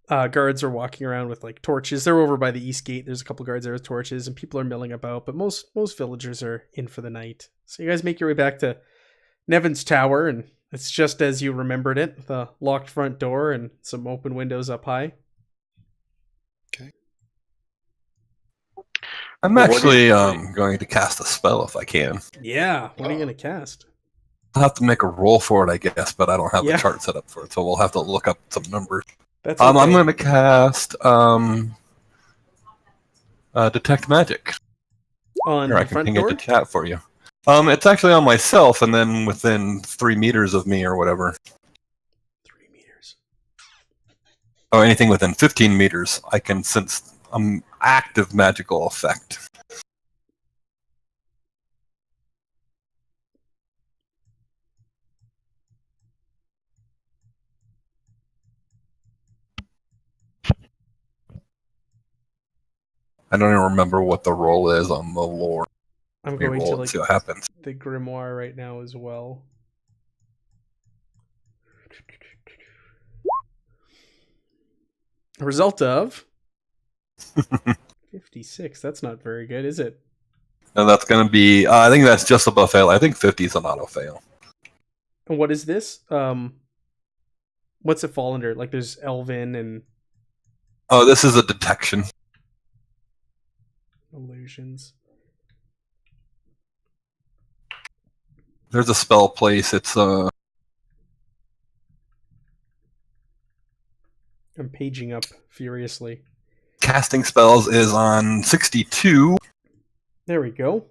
Guards are walking around with torches. They're over by the east gate. There's a couple guards there with torches, and people are milling about. But most villagers are in for the night. So you guys make your way back to Nevin's tower, and it's just as you remembered it: the locked front door and some open windows up high. Okay. I'm actually going to cast a spell if I can. Yeah. What are you gonna cast? I'll have to make a roll for it, I guess, but I don't have Yeah. the chart set up for it, so we'll have to look up some numbers. That's okay. I'm going to cast Detect Magic. On Here, I the can front ping door. it to chat for you. It's actually on myself, and then within 3 meters of me or whatever. 3 meters. Oh, anything within 15 meters, I can sense active magical effect. I don't even remember what the roll is on the lore. I'm Let me going roll to and see what happens. the grimoire right now as well. A result of 56. That's not very good, is it? And that's going to be, I think that's just above fail. I think 50 is an auto fail. And what is this? What's it fall under? There's Elven and Oh, this is a detection. illusions. There's a spell place. It's I'm paging up furiously. casting spells is on 62. There we go.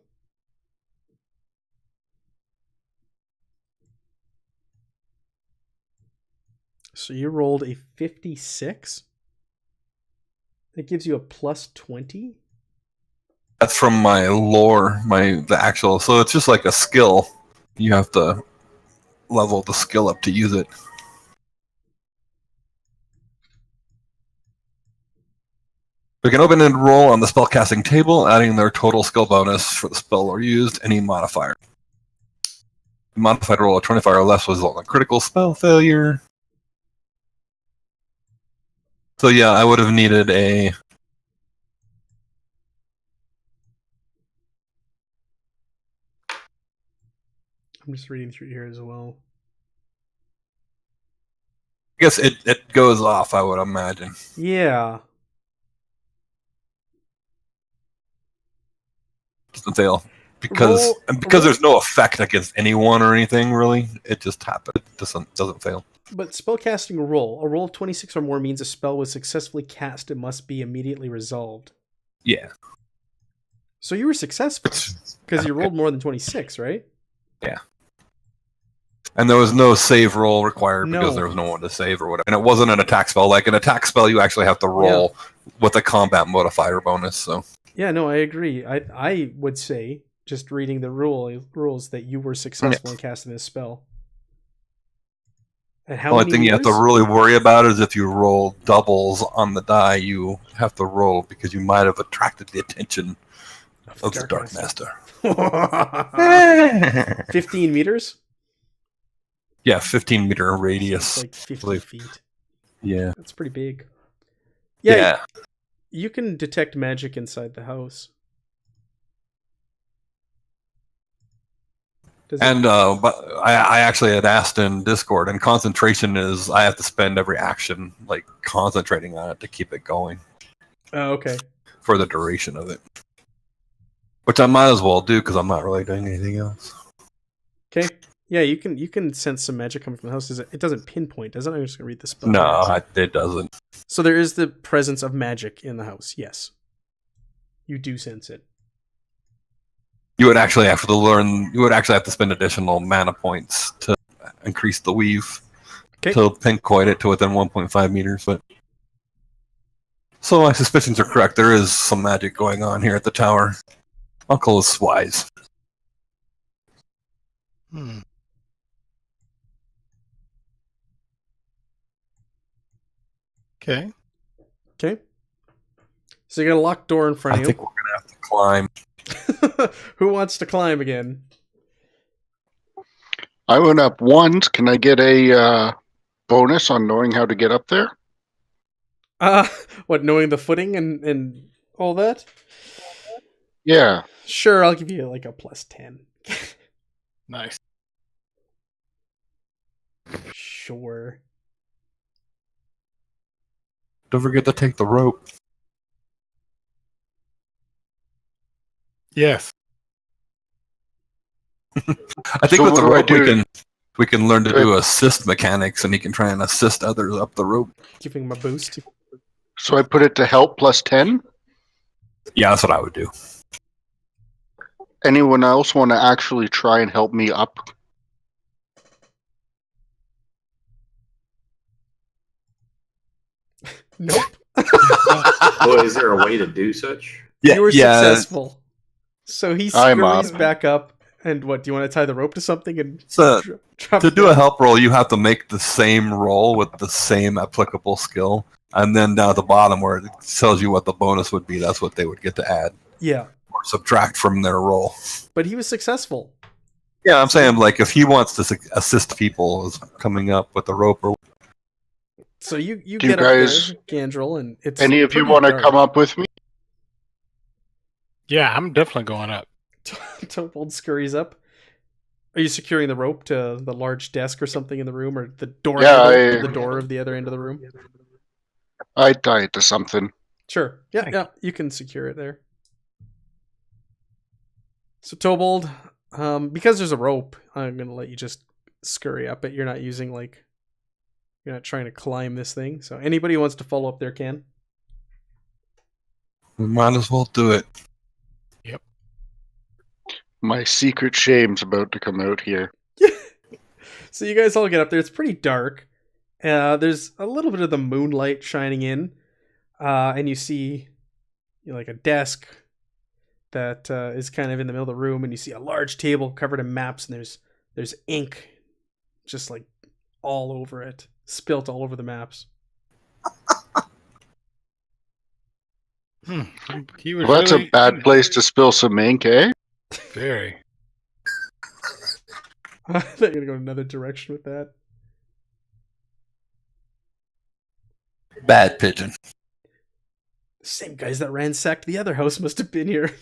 So you rolled a 56. It gives you a plus 20. That's from my lore, the actual. So it's just like a skill. You have to level the skill up to use it. We can open and roll on the spellcasting table, adding their total skill bonus for the spell or used any modifier. The modified roll of 25 or less was on a critical spell failure. So yeah, I would have needed a. I'm just reading through here as well. I guess it goes off, I would imagine. Yeah. Doesn't fail. Because there's no effect against anyone or anything, really. It just happens. It doesn't fail. But spellcasting a roll of 26 or more means a spell was successfully cast and must be immediately resolved. Yeah. So you were successful because you rolled more than 26, right? Yeah. And there was no save roll required because No. there was no one to save or whatever. And it wasn't an attack spell. Like an attack spell, you actually have to roll with a combat modifier bonus. So Yeah, no, I agree. I would say, just reading the rules, that you were successful in casting this spell. And the only thing you have to meters? really worry about is if you roll doubles on the die, you have to roll because you might have attracted the attention of the Darkmaster. 15 meters? Yeah, 15-meter radius. Like 50 feet. Yeah. That's pretty big. Yeah. You can detect magic inside the house. But I actually had asked in Discord, and concentration is I have to spend every action like concentrating on it to keep it going. Oh, okay. For the duration of it, which I might as well do because I'm not really doing anything else. Okay. Yeah, you can sense some magic coming from the house. It doesn't pinpoint, does it? I'm just gonna read the spell. No, it doesn't. So there is the presence of magic in the house. Yes, you do sense it. You would actually have to learn. You would actually have to spend additional mana points to increase the weave to pinpoint it to within 1.5 meters. But so my suspicions are correct. There is some magic going on here at the tower. Uncle is wise. Okay. Okay. So you got a locked door in front of you. I think we're gonna have to climb. Who wants to climb again? I went up once. Can I get a bonus on knowing how to get up there? What, knowing the footing and all that? Yeah. Sure, I'll give you like a +10. Nice. Sure. Don't forget to take the rope. Yes. I think So with the what do I rope do? we can learn to do assist mechanics, and he can try and assist others up the rope. Giving him a boost. So I put it to help +10. Yeah, that's what I would do. Anyone else want to actually try and help me up? Nope. Well, is there a way to do such? You were successful. So he I'm scurries up. back up. And what, do you want to tie the rope to something and So, drop to it do a down? help roll, you have to make the same roll with the same applicable skill. And then down at the bottom where it tells you what the bonus would be, that's what they would get to add Yeah, or subtract from their roll. but he was successful. Yeah, I'm saying, like, if he wants to assist people as coming up with the rope or So you Do you get guys- up there, Gandrel, and it's Any of you pretty want to dark. come up with me? Yeah, I'm definitely going up. Tobold scurries up. Are you securing the rope to the large desk or something in the room, or the door? Yeah, handle, the door of the other end of the room. I tie it to something. Sure. Yeah, you can secure it there. So Tobold, because there's a rope, I'm gonna let you just scurry up it. You're not using you're not trying to climb this thing. So anybody who wants to follow up there can. we might as well do it. My secret shame's about to come out here. So you guys all get up there. It's pretty dark. There's a little bit of the moonlight shining in, and you see like a desk that is kind of in the middle of the room, and you see a large table covered in maps, and there's ink just like all over it, spilt all over the maps. He was Well, that's really a bad place to spill some ink, eh? Very. I thought you were gonna go another direction with that. Bad pigeon. The same guys that ransacked the other house must have been here.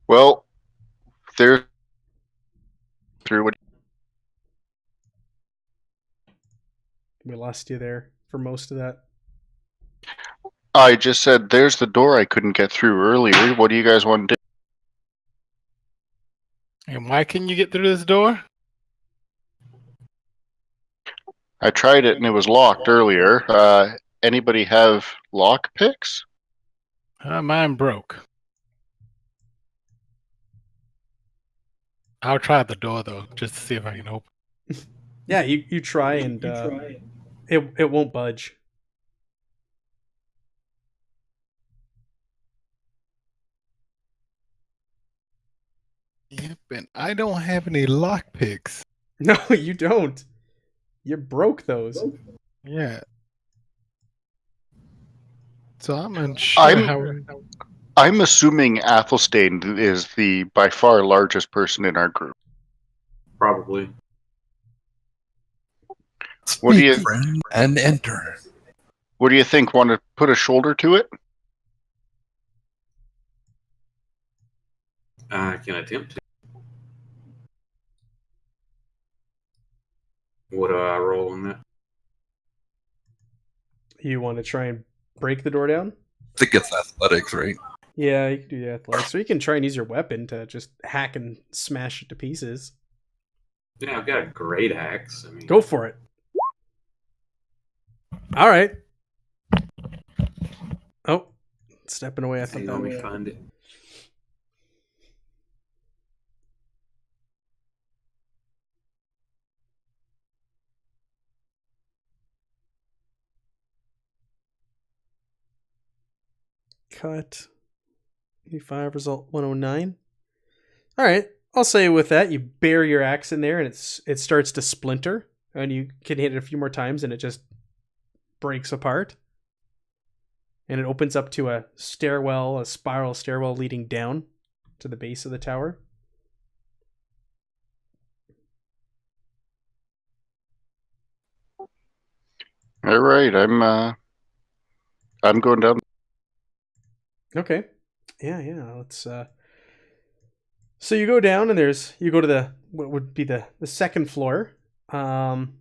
Well, they're through what. We lost you there for most of that. I just said, there's the door I couldn't get through earlier. What do you guys want to do? And why can you get through this door? I tried it and it was locked earlier. Anybody have lock picks? Mine broke. I'll try the door though, just to see if I can open. Yeah, you try and it won't budge. Yep, and I don't have any lock picks. No, you don't. You broke those. Yeah. So I'm unsure how. I'm assuming Athelstane is the by far largest person in our group. Probably. What do you friend, and enter? What do you think? Want to put a shoulder to it? I can attempt to. What do I roll on that? You want to try and break the door down? I think it's athletics, right? Yeah, you can do the athletics. So you can try and use your weapon to just hack and smash it to pieces. Yeah, I've got a great axe. I mean, Go for it. All right. Oh, stepping away. I thought that let would me find it. cut. 85 result 109. All right. I'll say with that, you bury your axe in there and it starts to splinter, and you can hit it a few more times and it just breaks apart. And it opens up to a stairwell, a spiral stairwell leading down to the base of the tower. All right, I'm going down. Okay. Yeah. Let's so you go down and you go to the what would be the second floor. And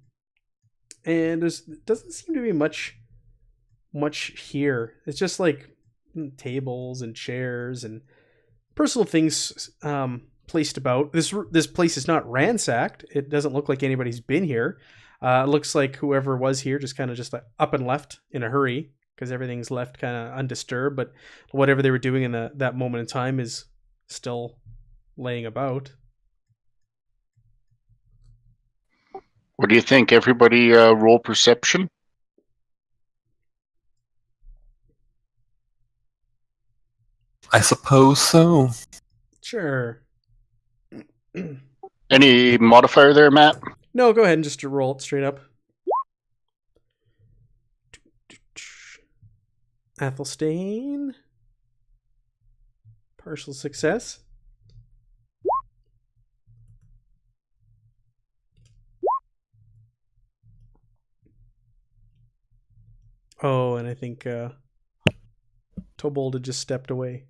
doesn't seem to be much here. It's just like tables and chairs and personal things placed about. This place is not ransacked. It doesn't look like anybody's been here. It looks like whoever was here just kind of just up and left in a hurry because everything's left kind of undisturbed. But whatever they were doing in that moment in time is still laying about. What do you think? Everybody roll perception? I suppose so. Sure. Any modifier there, Matt? No, go ahead and just roll it straight up. Athelstane. Partial success. Oh, and I think Tobold had just stepped away.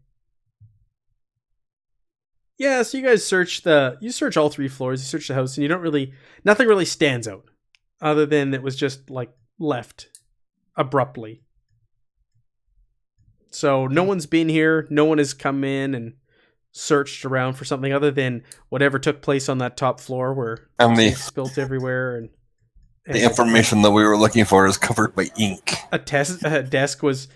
Yeah, so you guys search all 3 floors, you search the house, and nothing really stands out. Other than it was just like left abruptly. So no one's been here, no one has come in and searched around for something other than whatever took place on that top floor where things spilt everywhere and the information that we were looking for is covered by ink. A desk was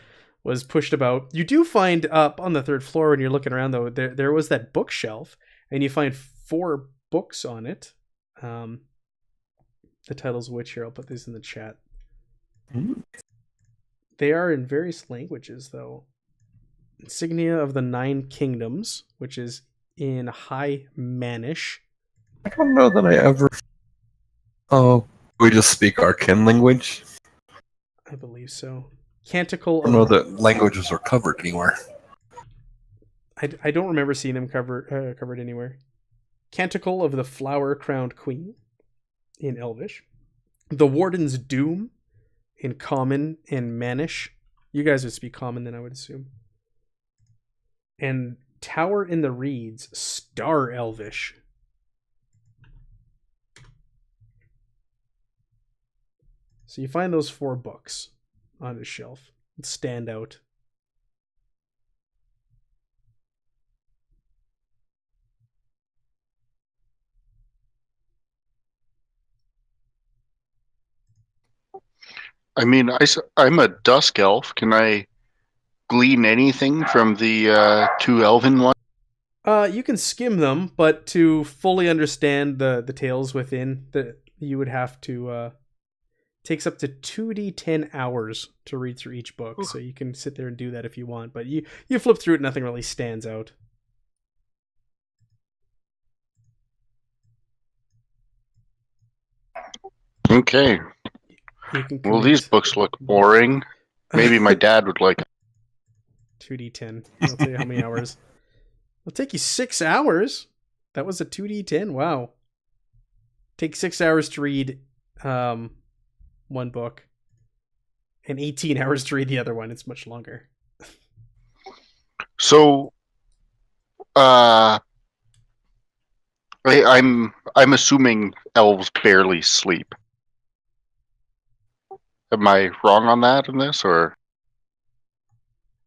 pushed about. You do find up on the 3rd floor when you're looking around though, there was that bookshelf and you find 4 books on it. The titles of which here, I'll put these in the chat. They are in various languages though. Insignia of the 9 Kingdoms, which is in High Manish. I don't know that I ever... Oh, we just speak our kin language? I believe so. Canticle. I don't know that languages are covered anywhere. I don't remember seeing them covered anywhere. Canticle of the Flower-Crowned Queen in Elvish. The Warden's Doom in Common and Manish. You guys would speak Common then, I would assume. And Tower in the Reeds, Star Elvish. So you find those 4 books on his shelf that stand out. I mean, I'm a dusk elf. Can I glean anything from the 2 elven ones? You can skim them, but to fully understand the tales within, you would have to... takes up to 2d10 hours to read through each book, so you can sit there and do that if you want, but you flip through it, nothing really stands out. Okay. Well, these books look boring. Maybe my dad would like 2d10. I'll tell you how many hours. It'll take you 6 hours. That was a 2d10. Wow. Take 6 hours to read one book, and 18 hours to read the other one. It's much longer. So, I'm assuming elves barely sleep. Am I wrong on that in this, or?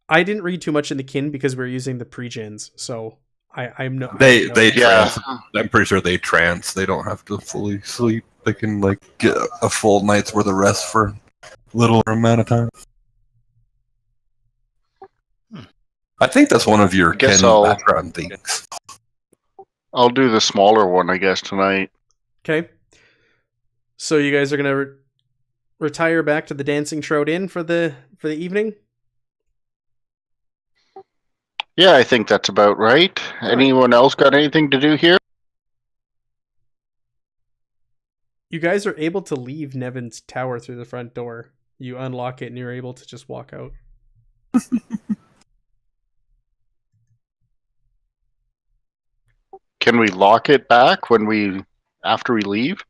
I didn't read too much in the kin because we were using the pre-gens, so I'm no. They Yeah. trance. I'm pretty sure they trance. They don't have to fully sleep. They can like get a full night's worth of rest for a little amount of time. I think that's one of your Guess Ken I'll- background things. I'll do the smaller one, I guess, tonight. Okay. So you guys are gonna retire back to the Dancing Trout Inn for the evening. Yeah, I think that's about right. Anyone else got anything to do here? You guys are able to leave Nevin's tower through the front door. You unlock it and you're able to just walk out. Can we lock it back after we leave?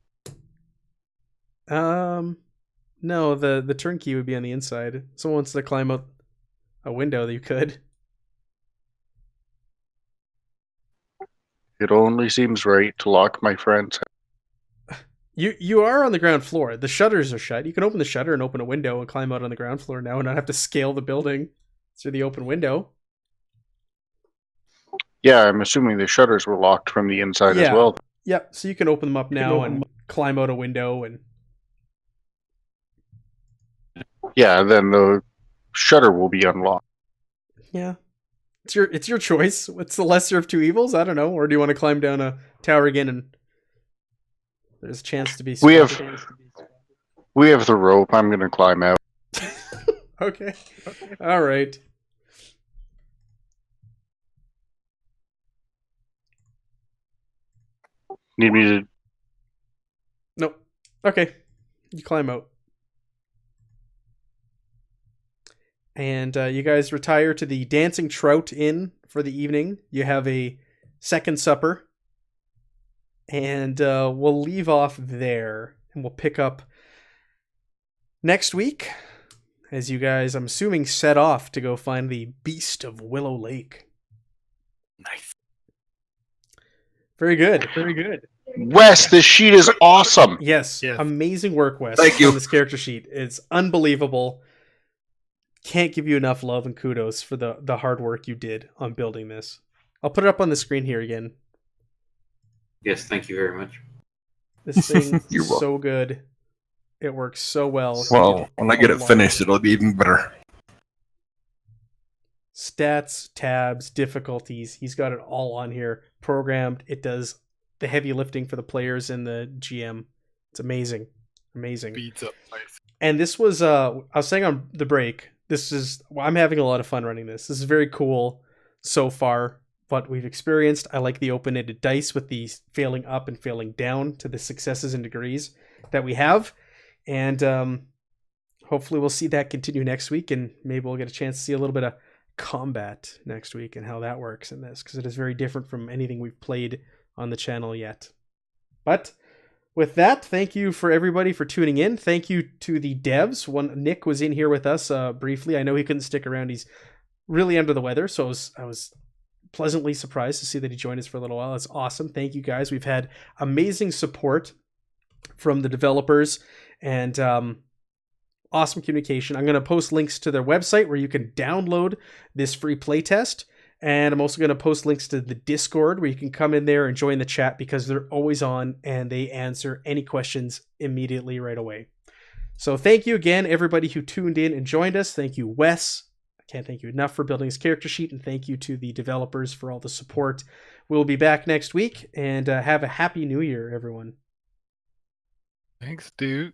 No, the turnkey would be on the inside. If someone wants to climb up a window, you could. It only seems right to lock my friends. You are on the ground floor. The shutters are shut. You can open the shutter and open a window and climb out on the ground floor now and not have to scale the building through the open window. Yeah, I'm assuming the shutters were locked from the inside as well. Yep, so you can open them up now and climb out a window and... Yeah, then the shutter will be unlocked. Yeah. It's your choice. What's the lesser of two evils? I don't know. Or do you want to climb down a tower again and there's a chance to be spotted? We have the rope. I'm going to climb out. Okay. All right. Need me to... Nope. Okay. You climb out. And you guys retire to the Dancing Trout Inn for the evening. You have a second supper. And we'll leave off there. And we'll pick up next week. As you guys, I'm assuming, set off to go find the Beast of Willow Lake. Nice. Very good. Very good. Wes, this sheet is awesome. Yes. Amazing work, Wes. Thank you. On this character sheet. It's unbelievable. Can't give you enough love and kudos for the hard work you did on building this. I'll put it up on the screen here again. Yes, thank you very much. This thing You're is welcome. so good. It works so well. Well, when I get it finished, it'll be even better. Stats, tabs, difficulties. He's got it all on here. Programmed. It does the heavy lifting for the players and the GM. It's amazing. Amazing. Beats up. Nice. And this was, I was saying on the break, I'm having a lot of fun running this. This is very cool so far, what we've experienced. I like the open-ended dice with the failing up and failing down to the successes and degrees that we have. And hopefully we'll see that continue next week, and maybe we'll get a chance to see a little bit of combat next week and how that works in this, because it is very different from anything we've played on the channel yet. But with that, thank you for everybody for tuning in. Thank you to the devs. Nick was in here with us briefly. I know he couldn't stick around. He's really under the weather, so I was pleasantly surprised to see that he joined us for a little while. That's awesome. Thank you guys. We've had amazing support from the developers and awesome communication. I'm going to post links to their website where you can download this free playtest. And I'm also going to post links to the Discord where you can come in there and join the chat because they're always on and they answer any questions immediately right away. So thank you again, everybody who tuned in and joined us. Thank you, Wes. I can't thank you enough for building this character sheet, and thank you to the developers for all the support. We'll be back next week, and have a happy new year, everyone. Thanks, dude.